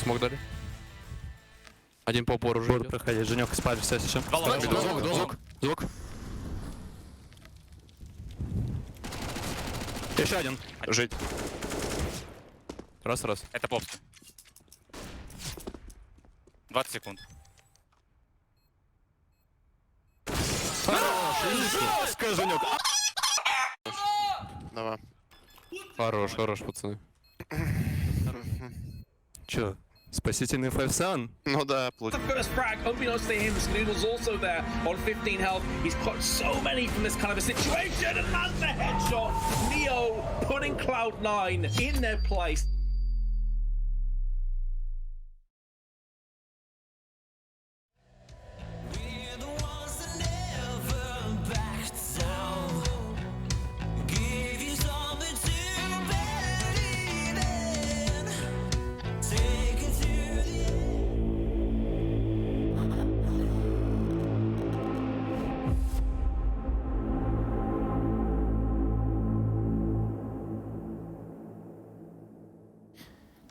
Смог дали. Один по упору уже. Проходи, Женек, спать все еще. Звук. Еще один. Жить. Раз. Это Plopski. 20 секунд. Жестко, Женек. Давай. Хорош, пацаны. Че, спасительный файв-сан? Ну да, плоть. First frag, unbeknownst to him, Snoodle's also there on 15 health. He's caught so many from this kind of a situation, and that's the headshot. Neo putting Cloud9 in their place.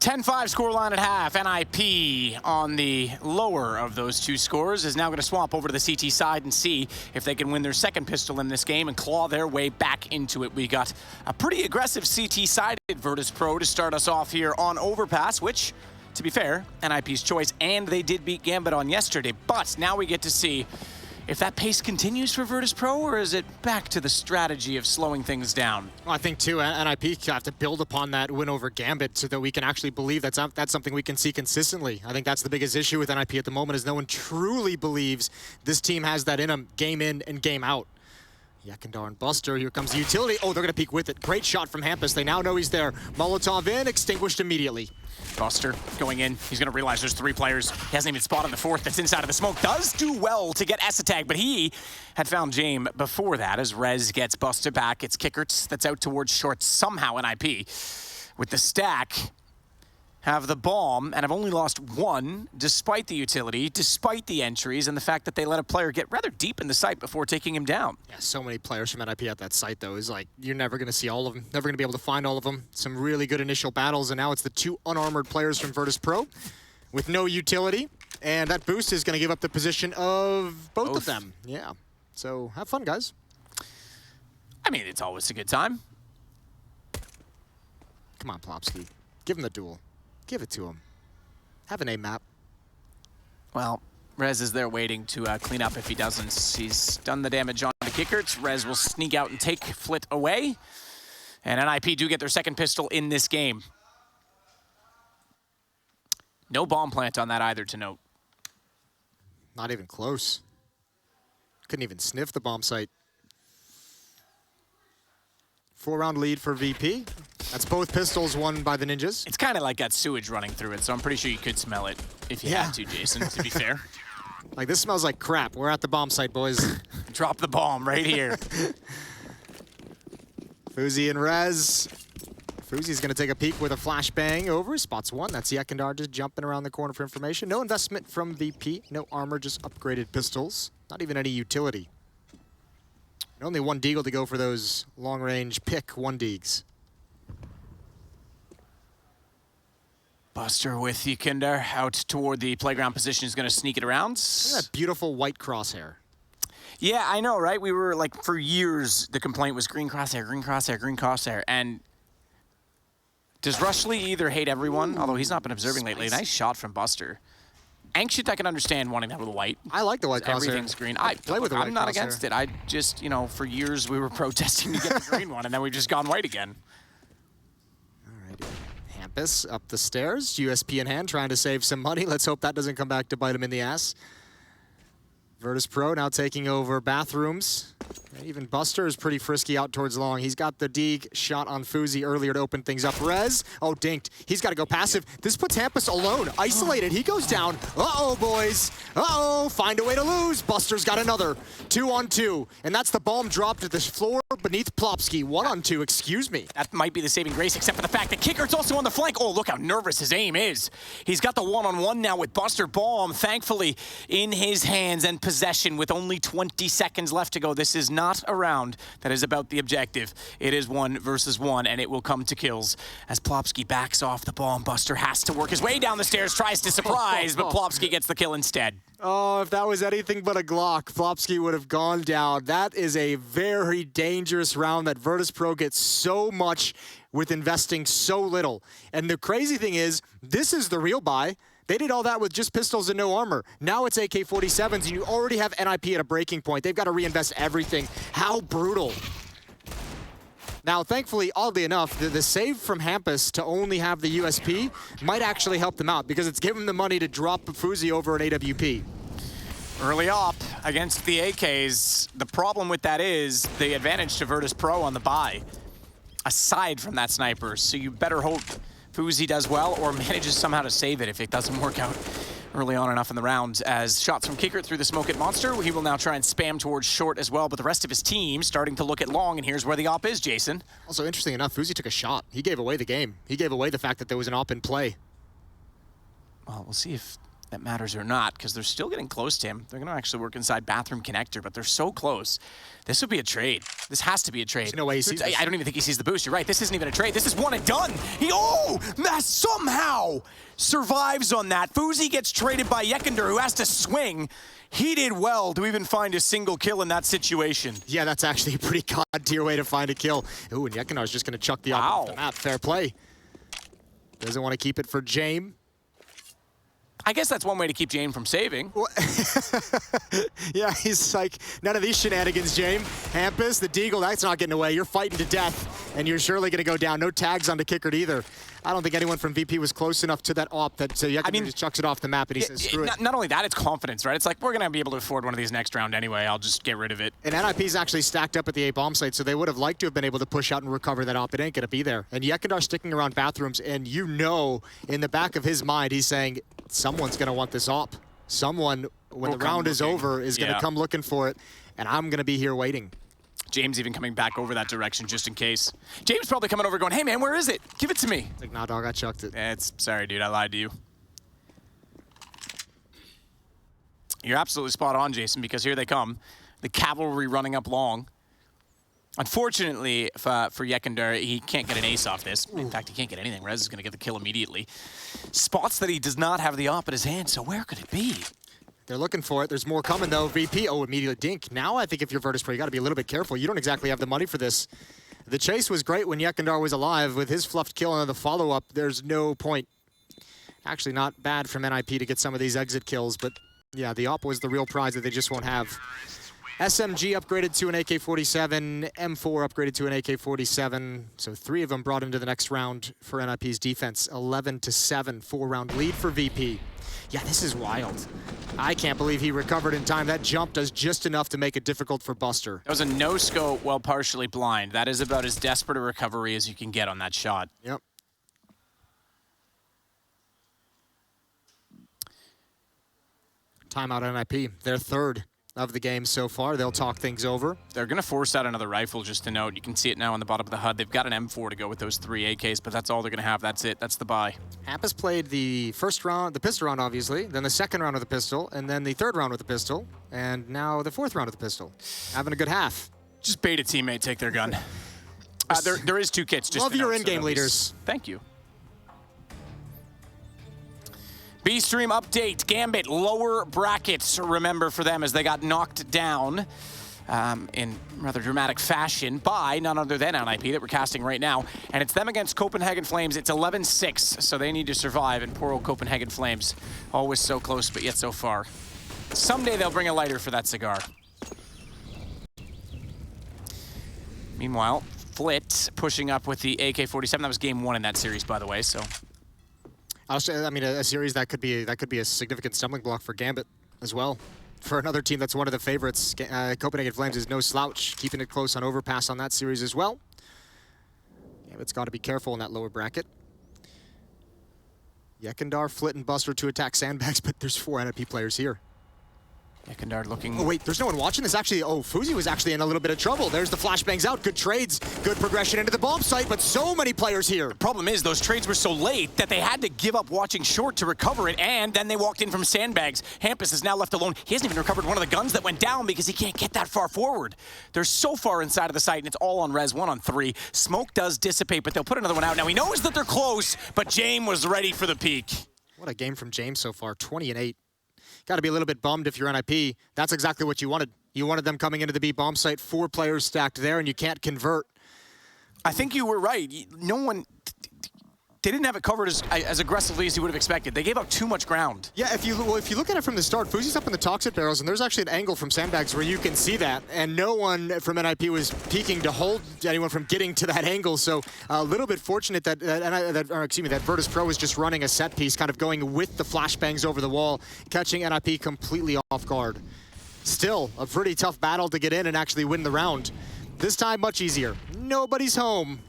$10-5 scoreline at half. NiP on the lower of those 2 scores is now going to swap over to the CT side and see if they can win their second pistol in this game and claw their way back into it. We got a pretty aggressive CT-sided Virtus.pro to start us off here on Overpass, which, to be fair, NiP's choice, and they did beat Gambit on yesterday. But now we get to see if that pace continues for Virtus.pro, or is it back to the strategy of slowing things down? Well, I think, too, NiP have to build upon that win over Gambit so that we can actually believe that's something we can see consistently. I think that's the biggest issue with NiP at the moment is no one truly believes this team has that in them, game in and game out. Yakandar and Buster, here comes the utility. Oh, they're going to peek with it. Great shot from Hampus. They now know he's there. Molotov in, extinguished immediately. Buster going in. He's going to realize there's 3 players. He hasn't even spotted the 4th that's inside of the smoke. Does do well to get Esatag, but he had found James before that as Rez gets Buster back. It's Kickerts that's out towards short somehow. NiP with the stack have the bomb and have only lost 1 despite the utility, despite the entries, and the fact that they let a player get rather deep in the site before taking him down. Yeah, so many players from NiP at that site, though. Is like, you're never going to see all of them, never going to be able to find all of them. Some really good initial battles, and now it's the 2 unarmored players from Virtus.pro with no utility, and that boost is going to give up the position of both of them. Yeah, so have fun, guys. I mean, it's always a good time. Come on, Plopski. Give him the duel. Give it to him. Have an A map. Well, Rez is there waiting to clean up if he doesn't. He's done the damage on the Kickerts. Rez will sneak out and take Flit away. And NiP do get their second pistol in this game. No bomb plant on that either, to note. Not even close. Couldn't even sniff the bomb site. 4-round lead for VP. That's both pistols won by the Ninjas. It's kind of like got sewage running through it, so I'm pretty sure you could smell it if you had to, Jason, to be fair. Like, this smells like crap. We're at the bomb site, boys. Drop the bomb right here. Fuzi and Rez. Fuzi's going to take a peek with a flashbang over. Spots one. That's Yekindar just jumping around the corner for information. No investment from VP. No armor, just upgraded pistols. Not even any utility. And only one deagle to go for those long-range pick one deags. Buster with Yekindar out toward the playground position is going to sneak it around. Look at that beautiful white crosshair. Yeah, I know, right? We were like, for years, the complaint was green crosshair, green crosshair, green crosshair. And does Rushley either hate everyone, although he's not been observing lately? Nice shot from Buster. Ancient, I can understand wanting that with a white. I like the white crosshair. Everything's green. I'm not against it. I just, you know, for years we were protesting to get the green one, and then we've just gone white again. Alrighty. Hampus up the stairs, USP in hand, trying to save some money. Let's hope that doesn't come back to bite him in the ass. Virtus.pro now taking over bathrooms. And even Buster is pretty frisky out towards long. He's got the Deeg shot on Fuzi earlier to open things up. Rez, oh, dinked. He's got to go passive. This puts Hampus alone, isolated. He goes down. Uh-oh, boys. Uh-oh, find a way to lose. Buster's got another. 2-on-2. And that's the bomb dropped at the floor beneath Plopski. 1-on-2, excuse me. That might be the saving grace, except for the fact that Kickert's also on the flank. Oh, look how nervous his aim is. He's got the 1-on-1 now with Buster. Bomb, thankfully, in his hands and possession with only 20 seconds left to go. This is not a round that is about the objective. It is 1 versus 1, and it will come to kills. As Plopski backs off the bomb, Buster has to work his way down the stairs, tries to surprise, but Plopski gets the kill instead. Oh, if that was anything but a Glock, Plopski would have gone down. That is a very dangerous round that Virtus.pro gets so much with investing so little. And the crazy thing is, this is the real buy. They did all that with just pistols and no armor. Now it's AK-47s, and you already have NiP at a breaking point. They've got to reinvest everything. How brutal. Now, thankfully, oddly enough, the save from Hampus to only have the USP might actually help them out because it's given them the money to drop Fuzi over an AWP. Early op against the AKs. The problem with that is the advantage to Virtus.pro on the buy, aside from that sniper. So you better hope Fuzi does well or manages somehow to save it if it doesn't work out early on enough in the round. As shots from Kickert through the smoke at Monster, he will now try and spam towards short as well, but the rest of his team starting to look at long, and here's where the op is, Jason. Also, interesting enough, Fuzi took a shot. He gave away the game. He gave away the fact that there was an op in play. Well, we'll see if that matters or not, because they're still getting close to him. They're going to actually work inside bathroom connector, but they're so close. This would be a trade. This has to be a trade. There's no way he sees this. I don't even think he sees the boost. You're right. This isn't even a trade. This is one and done. He somehow survives on that. Fuzi gets traded by Yekindar, who has to swing. He did well to even find a single kill in that situation. Yeah, that's actually a pretty god-tier way to find a kill. Ooh, and Yekindar's just going to chuck the op off the map. Fair play. Doesn't want to keep it for Jame. I guess that's one way to keep Jame from saving. Yeah, he's like, none of these shenanigans, Jame. Hampus, the Deagle, that's not getting away. You're fighting to death, and you're surely going to go down. No tags on the Kickert either. I don't think anyone from VP was close enough to that op that Yekindar just chucks it off the map and he says, screw it. Not only that, it's confidence, right? It's like, we're going to be able to afford one of these next round anyway. I'll just get rid of it. And NiP's actually stacked up at the A bomb site, so they would have liked to have been able to push out and recover that op. It ain't going to be there. And Yekindar sticking around bathrooms, and you know in the back of his mind, he's saying, someone's going to want this op. Someone, when the round is over, is going to come looking for it, and I'm going to be here waiting. James even coming back over that direction just in case. James probably coming over going, hey man, where is it? Give it to me. It's like, nah, dog, I chucked it. Sorry, dude, I lied to you. You're absolutely spot on, Jason, because here they come. The cavalry running up long. Unfortunately for Yekindar, he can't get an ace off this. In fact, he can't get anything. Rez is going to get the kill immediately. Spots that he does not have the op at his hand, so where could it be? They're looking for it. There's more coming, though. VP, oh, immediately dink. Now I think if you're Virtus.pro, you got to be a little bit careful. You don't exactly have the money for this. The chase was great when Yekindar was alive. With his fluffed kill and the follow-up, there's no point. Actually, not bad from NiP to get some of these exit kills, but yeah, the op was the real prize that they just won't have. SMG upgraded to an AK-47, M4 upgraded to an AK-47. So 3 of them brought into the next round for NiP's defense. 11-7, 4-round lead for VP. Yeah, this is wild. I can't believe he recovered in time. That jump does just enough to make it difficult for Buster. That was a no-scope while partially blind. That is about as desperate a recovery as you can get on that shot. Yep. Timeout NiP. They're third of the game so far. They'll talk things over. They're going to force out another rifle, just to note. You can see it now on the bottom of the HUD. They've got an M4 to go with those 3 AKs, but that's all they're going to have. That's it. That's the buy. Hap has played the first round, the pistol round, obviously, then the second round with the pistol, and then the third round with the pistol, and now the fourth round with the pistol. Having a good half. Just bait a teammate, take their gun. There is 2 kits. Just Love your in-game leaders. Thank you. B-Stream update, Gambit, lower brackets, remember, for them as they got knocked down in rather dramatic fashion by none other than NiP that we're casting right now. And it's them against Copenhagen Flames. It's 11-6, so they need to survive. And poor old Copenhagen Flames, always so close, but yet so far. Someday they'll bring a lighter for that cigar. Meanwhile, Flit pushing up with the AK-47. That was game 1 in that series, by the way, so... I mean, a series that could be a significant stumbling block for Gambit as well. For another team that's one of the favorites, Copenhagen Flames is no slouch, keeping it close on Overpass on that series as well. Gambit's got to be careful in that lower bracket. Yekindar, Flit, and Buster to attack sandbags, but there's 4 NiP players here. Yekindar looking... Oh, wait, there's no one watching this. Actually, oh, Fuzi was actually in a little bit of trouble. There's the flashbangs out. Good trades, good progression into the bomb site, but so many players here. The problem is those trades were so late that they had to give up watching short to recover it, and then they walked in from sandbags. Hampus is now left alone. He hasn't even recovered one of the guns that went down because he can't get that far forward. They're so far inside of the site, and it's all on res, 1 on 3. Smoke does dissipate, but they'll put another one out. Now, he knows that they're close, but James was ready for the peak. What a game from James so far, 20-8. Got to be a little bit bummed if you're NiP. That's exactly what you wanted. You wanted them coming into the B bomb site, 4 players stacked there, and you can't convert. I think you were right. No one... They didn't have it covered as aggressively as you would have expected. They gave up too much ground. Yeah, if you look at it from the start, Fuzi's up in the toxic barrels, and there's actually an angle from sandbags where you can see that, and no one from NiP was peeking to hold anyone from getting to that angle. So a little bit fortunate that Virtus.pro was just running a set piece, kind of going with the flashbangs over the wall, catching NiP completely off guard. Still a pretty tough battle to get in and actually win the round. This time much easier. Nobody's home.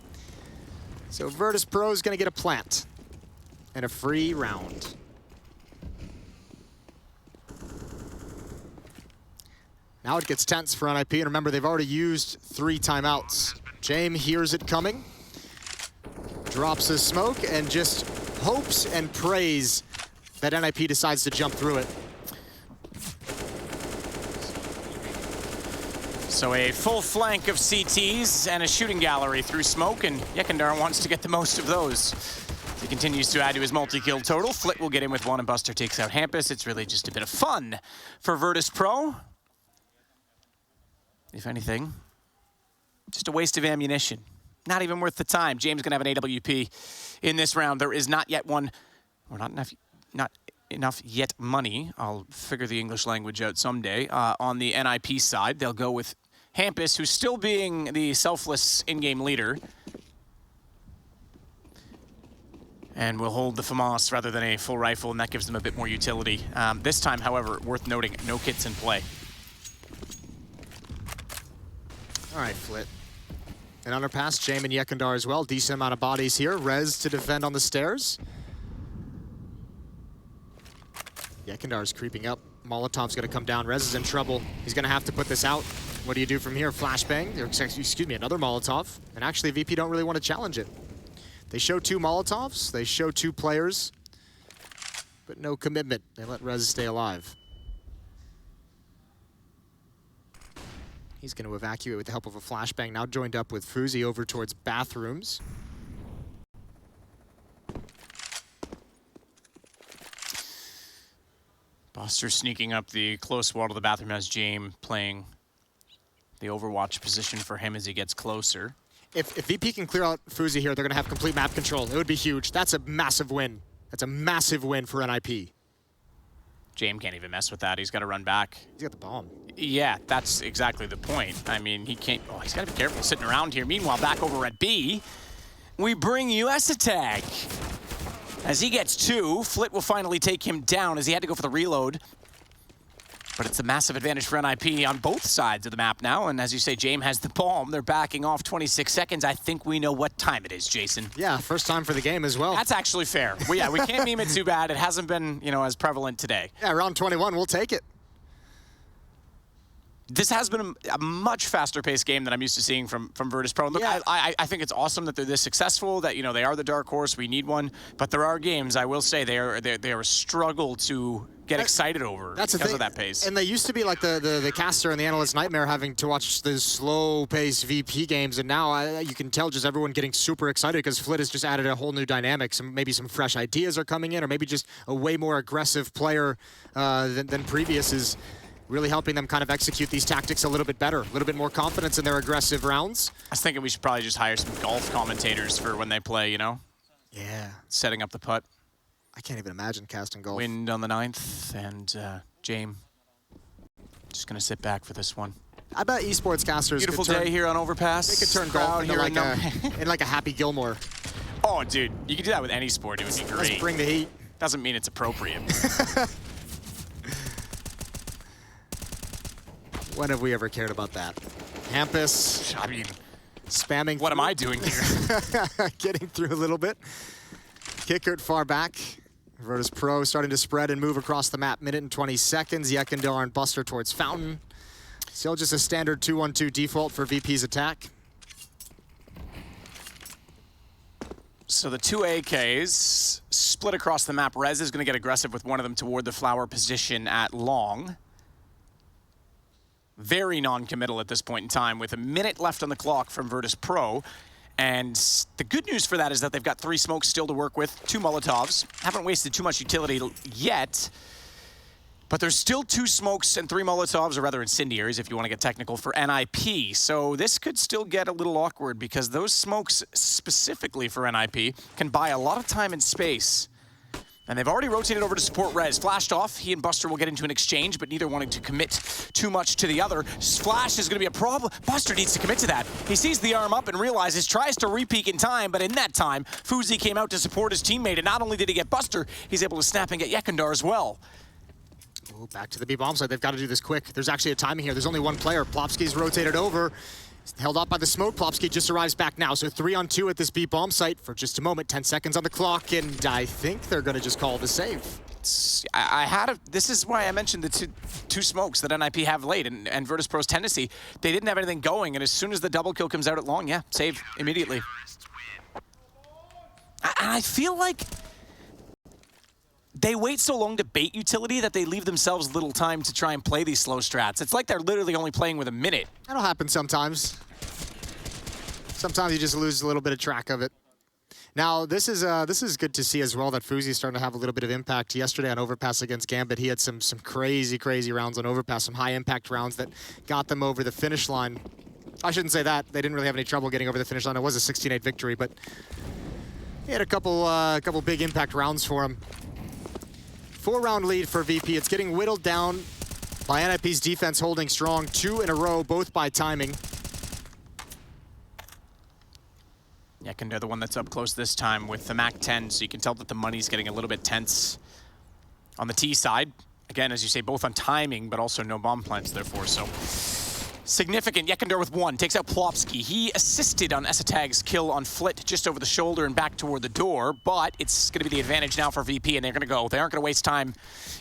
So Virtus.pro is going to get a plant and a free round. Now it gets tense for NiP, and remember, they've already used 3 timeouts. James hears it coming, drops his smoke, and just hopes and prays that NiP decides to jump through it. So a full flank of CTs and a shooting gallery through smoke, and Yekindar wants to get the most of those. He continues to add to his multi-kill total. Flit will get in with 1, and Buster takes out Hampus. It's really just a bit of fun for Virtus.pro. If anything, just a waste of ammunition. Not even worth the time. James gonna have an AWP in this round. There is not yet one, or not enough yet money. I'll figure the English language out someday. On the NiP side, they'll go with Hampus, who's still being the selfless in-game leader. And will hold the FAMAS rather than a full rifle, and that gives them a bit more utility. This time, however, worth noting, no kits in play. All right, Flit. And underpass, James and Yekindar as well. Decent amount of bodies here. Rez to defend on the stairs. Yekindar's creeping up. Molotov's gonna come down. Rez is in trouble. He's gonna have to put this out. What do you do from here? Flashbang, or excuse me, another Molotov. And actually, VP don't really want to challenge it. They show 2 Molotovs, they show 2 players, but no commitment. They let Rez stay alive. He's gonna evacuate with the help of a flashbang, now joined up with Fuzi over towards bathrooms. Buster sneaking up the close wall to the bathroom as James playing the Overwatch position for him as he gets closer. If VP can clear out Fuzi here, they're going to have complete map control. It would be huge. That's a massive win. That's a massive win for NiP. James can't even mess with that. He's got to run back. He's got the bomb. Yeah, that's exactly the point. I mean, he can't... Oh, he's got to be careful sitting around here. Meanwhile, back over at B, we bring you Esatag. As he gets 2, Flit will finally take him down as he had to go for the reload. But it's a massive advantage for NiP on both sides of the map now. And as you say, James has the bomb. They're backing off 26 seconds. I think we know what time it is, Jason. Yeah, first time for the game as well. That's actually fair. Well, yeah, we can't meme it too bad. It hasn't been, you know, as prevalent today. Yeah, round 21, we'll take it. This has been a much faster-paced game than I'm used to seeing from Virtus.pro. Look, Yeah. I think it's awesome that they're this successful, that, you know, they are the dark horse. We need one. But there are games, I will say, they are a struggle to get excited over That's because the of thing. that pace. And they used to be like the caster and the analyst nightmare having to watch the slow-paced VP games, and now you can tell just everyone getting super excited because Flit has just added a whole new dynamic. Maybe some fresh ideas are coming in, or maybe just a way more aggressive player than previous is really helping them kind of execute these tactics a little bit better, a little bit more confidence in their aggressive rounds. I was thinking we should probably just hire some golf commentators for when they play, you know? Yeah. Setting up the putt. I can't even imagine casting golf. Wind on the 9th, and James just going to sit back for this one. I bet esports casters Beautiful could turn, day here on Overpass. they could turn Crowd golf into here in like a Happy Gilmore. Oh, dude, you can do that with any sport. It would be Let's great. bring the heat. Doesn't mean it's appropriate. When have we ever cared about that? Hampus I mean, spamming. what am I doing here? Getting through a little bit. Kickert far back. Virtus.pro starting to spread and move across the map. Minute and 20 seconds. Yekindar and Buster towards Fountain. Still just a standard 2-1-2 default for VP's attack. So the 2 AKs split across the map. Rez is going to get aggressive with one of them toward the flower position at long. Very non-committal at this point in time with a minute left on the clock from Virtus.pro. And the good news for that is that they've got 3 smokes still to work with, 2 Molotovs. Haven't wasted too much utility yet. But there's still 2 smokes and 3 Molotovs, or rather incendiaries if you want to get technical, for NiP. So this could still get a little awkward because those smokes specifically for NiP can buy a lot of time and space. And they've already rotated over to support Rez. Flashed off. He and Buster will get into an exchange, but neither wanting to commit too much to the other. Flash is going to be a problem. Buster needs to commit to that. He sees the arm up and realizes, tries to re-peek in time, but in that time, Fuzi came out to support his teammate, and not only did he get Buster, he's able to snap and get Yekindar as well. Ooh, back to the B bomb site. They've got to do this quick. There's actually a timing here. There's only one player. Plopski's rotated over. Held up by the smoke. Plopski just arrives back now. So 3-on-2 at this B bomb site for just a moment. 10 seconds on the clock, and I think they're going to just call the save. This is why I mentioned the two smokes that NiP have late, and Virtus.pro's tendency. They didn't have anything going, and as soon as the double kill comes out at long, yeah, save immediately. I feel like they wait so long to bait utility that they leave themselves little time to try and play these slow strats. It's like they're literally only playing with a minute. That'll happen sometimes. Sometimes you just lose a little bit of track of it. Now, this is good to see as well that Fuzi's starting to have a little bit of impact. Yesterday on Overpass against Gambit, he had some crazy rounds on Overpass, some high-impact rounds that got them over the finish line. I shouldn't say that. They didn't really have any trouble getting over the finish line. It was a 16-8 victory, but he had a couple big impact rounds for him. 4-round lead for VP. It's getting whittled down by NiP's defense holding strong. 2 in a row, both by timing. Yekindar, the one that's up close this time with the MAC-10, so you can tell that the money's getting a little bit tense on the T side. Again, as you say, both on timing, but also no bomb plants, therefore, so significant. Yekindar with 1, takes out Plopski. He assisted on Esatag's kill on Flit just over the shoulder and back toward the door, but it's going to be the advantage now for VP, and they're going to go. They aren't going to waste time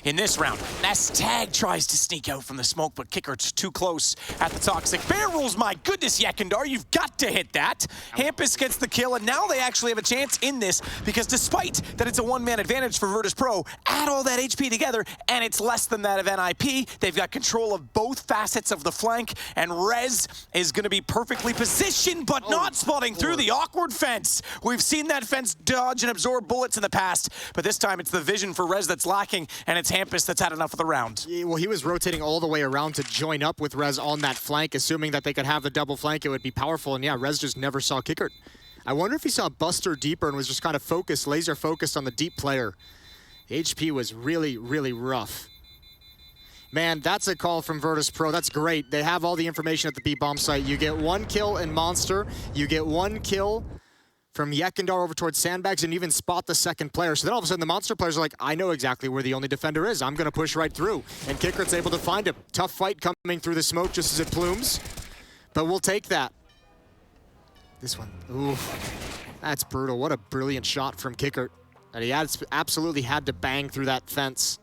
in this round. Esatag tries to sneak out from the smoke, but Kickert's too close at the toxic. Bear rules, my goodness, Yekindar, you've got to hit that. Hampus gets the kill, and now they actually have a chance in this, because despite that it's a one-man advantage for Virtus.pro, add all that HP together, and it's less than that of NiP. They've got control of both facets of the flank, and Rez is going to be perfectly positioned, but not spotting through the awkward fence. We've seen that fence dodge and absorb bullets in the past, but this time it's the vision for Rez that's lacking, and it's Hampus that's had enough of the round. Yeah, well, he was rotating all the way around to join up with Rez on that flank, assuming that they could have the double flank. It would be powerful, and yeah, Rez just never saw Kickert. I wonder if he saw Buster deeper and was just kind of focused, laser focused on the deep player. HP was really rough Man, that's a call from Virtus.pro. That's great. They have all the information at the B-bomb site. You get 1 kill in Monster. You get 1 kill from Yekindar over towards Sandbags, and even spot the second player. So then all of a sudden the Monster players are like, I know exactly where the only defender is. I'm going to push right through. And Kickert's able to find him. Tough fight coming through the smoke just as it plumes. But we'll take that. This one, ooh, that's brutal. What a brilliant shot from Kickert. And he absolutely had to bang through that fence.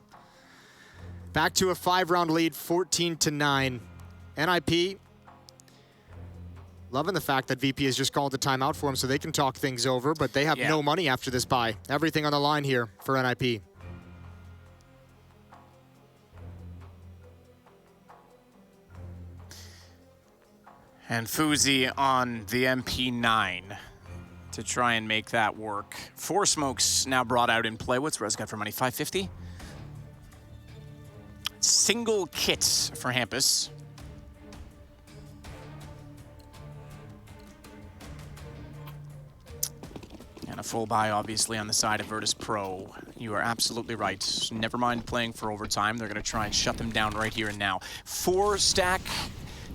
Back to a 5-round lead, 14-9. NiP loving the fact that VP has just called a timeout for him so they can talk things over, but they have no money after this buy. Everything on the line here for NiP. And Fuzi on the MP9 to try and make that work. 4 smokes now brought out in play. What's Rez got for money? 550? Single kits for Hampus. And a full buy, obviously, on the side of Virtus.pro. You are absolutely right. Never mind playing for overtime. They're going to try and shut them down right here and now. 4 stack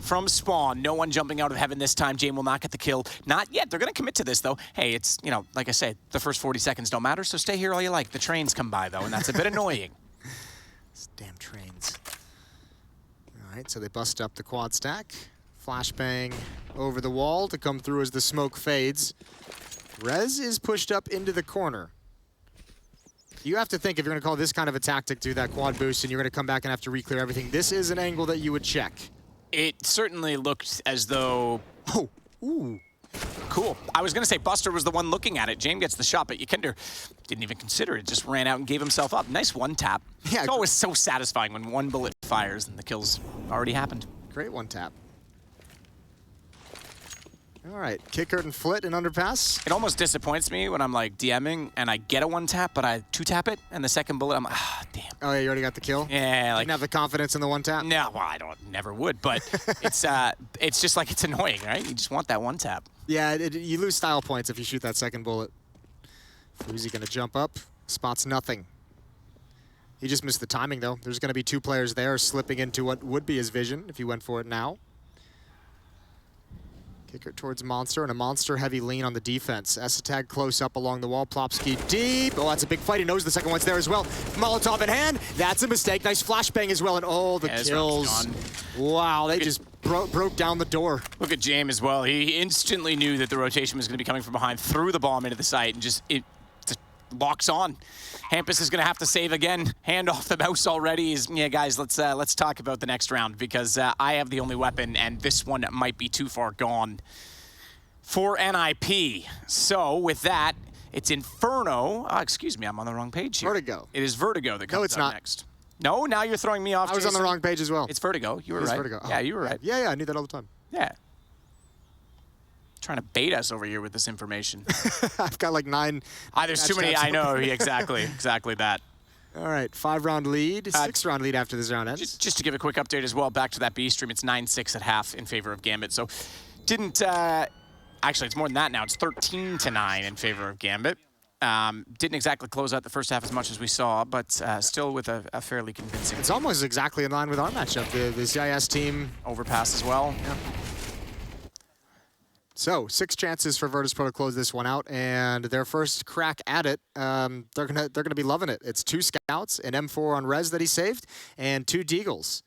from spawn. No one jumping out of heaven this time. Jame will not get the kill. Not yet. They're going to commit to this, though. Hey, it's, you know, like I said, the first 40 seconds don't matter, so stay here all you like. The trains come by, though, and that's a bit annoying. These damn trains. All right, so they bust up the quad stack. Flashbang over the wall to come through as the smoke fades. Rez is pushed up into the corner. You have to think if you're going to call this kind of a tactic to that quad boost and you're going to come back and have to re-clear everything, this is an angle that you would check. It certainly looked as though... Oh, ooh. Cool. I was going to say Buster was the one looking at it. Jame gets the shot, but Yekindar didn't even consider it. Just ran out and gave himself up. Nice one tap. Yeah, it's always so satisfying when one bullet fires and the kill's already happened. Great one tap. All right, Kickert and Flit in Underpass. It almost disappoints me when I'm like DMing and I get a one tap, but I 2-tap it, and the second bullet I'm like, ah, damn. Oh, yeah, you already got the kill? Yeah, like... Didn't have the confidence in the one tap? No, well, I never would, but it's just like it's annoying, right? You just want that one tap. Yeah, you lose style points if you shoot that second bullet. Fuzi gonna jump up, spots nothing. He just missed the timing, though. There's gonna be 2 players there slipping into what would be his vision if he went for it now. Kicker towards Monster, and a Monster-heavy lean on the defense. Esatag close up along the wall. Plopski deep. Oh, that's a big fight. He knows the second one's there as well. Molotov in hand. That's a mistake. Nice flashbang as well, and oh, the kills. Wow, they just broke down the door. Look at Jame as well. He instantly knew that the rotation was going to be coming from behind, threw the bomb into the site, and just locks on. Hampus is going to have to save again. Hand off the mouse already. Yeah, guys, let's talk about the next round because I have the only weapon, and this one might be too far gone for NiP. So with that, it's Inferno. Excuse me, I'm on the wrong page here. Vertigo. It is Vertigo that comes up next. No, now you're throwing me off. I was on the wrong page as well. It's Vertigo. You were right. Vertigo. Oh. Yeah, you were right. Yeah, I knew that all the time. Yeah. Trying to bait us over here with this information. I've got like 9. There's too many. I know. Exactly that. All right, 5-round lead, 6-round lead after this round ends. Just to give a quick update as well, back to that B stream, it's 9-6 at half in favor of Gambit. So didn't, actually it's more than that now. It's 13-9 in favor of Gambit. Didn't exactly close out the first half as much as we saw, but still with a fairly convincing. It's almost exactly in line with our matchup. The CIS team. Overpass as well. Yeah. So 6 chances for Virtus.pro to close this one out, and their first crack at it, they're gonna be loving it. It's 2 scouts, an M4 on Rez that he saved, and 2 Deagles.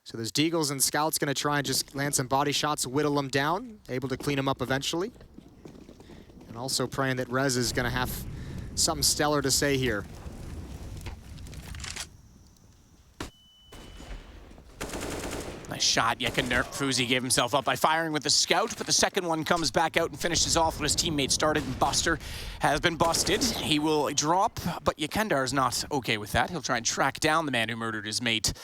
So there's Deagles and scouts gonna try and just land some body shots, whittle them down, able to clean them up eventually, and also praying that Rez is gonna have something stellar to say here. Nice shot. Yekindar. Fuzi gave himself up by firing with the scout, but the second one comes back out and finishes off what his teammate started, and Buster has been busted. He will drop, but Yekindar is not okay with that. He'll try and track down the man who murdered his mate.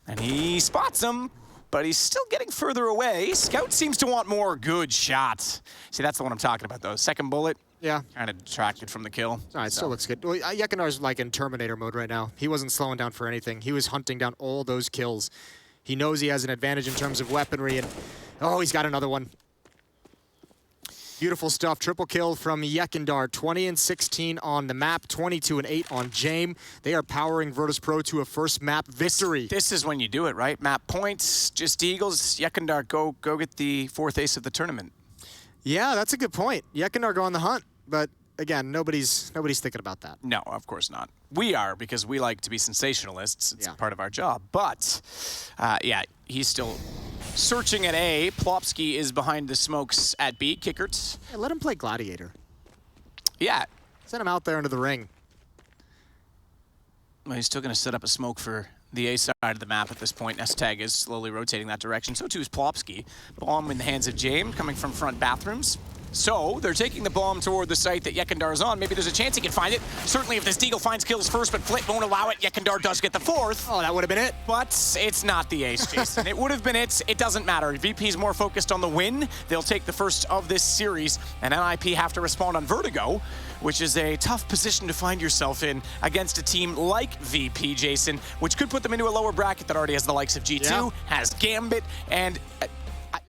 And he spots him, but he's still getting further away. Scout seems to want more good shots. See, that's the one I'm talking about, though. Second bullet. Yeah. Kind of detracted from the kill. All right, still looks good. Well, Yekindar's like in Terminator mode right now. He wasn't slowing down for anything. He was hunting down all those kills. He knows he has an advantage in terms of weaponry, and oh, he's got another one. Beautiful stuff. Triple kill from Yekindar. 20 and 16 on the map, 22 and 8 on Jame. They are powering Virtus.pro to a first map victory. This is when you do it, right? Map points, just Eagles. Yekindar, go get the 4th ace of the tournament. Yeah, that's a good point. Yekindar go on the hunt, but again, nobody's thinking about that. No, of course not. We are, because we like to be sensationalists. It's part of our job. But, yeah, he's still searching at A. Plopski is behind the smokes at B. Kickert. Hey, let him play Gladiator. Yeah. Send him out there into the ring. Well, he's still going to set up a smoke for the A side of the map at this point. S-Tag is slowly rotating that direction. So too is Plopski. Bomb in the hands of Jame, coming from front bathrooms. So they're taking the bomb toward the site that Yekindar is on. Maybe there's a chance he can find it. Certainly if this Deagle finds kills first, but Flit won't allow it. Yekindar does get the 4th. Oh, that would have been it. But it's not the ace, Jason. It would have been it. It doesn't matter. VP's more focused on the win. They'll take the first of this series, and NiP have to respond on Vertigo, which is a tough position to find yourself in against a team like VP, Jason, which could put them into a lower bracket that already has the likes of G2, has Gambit, and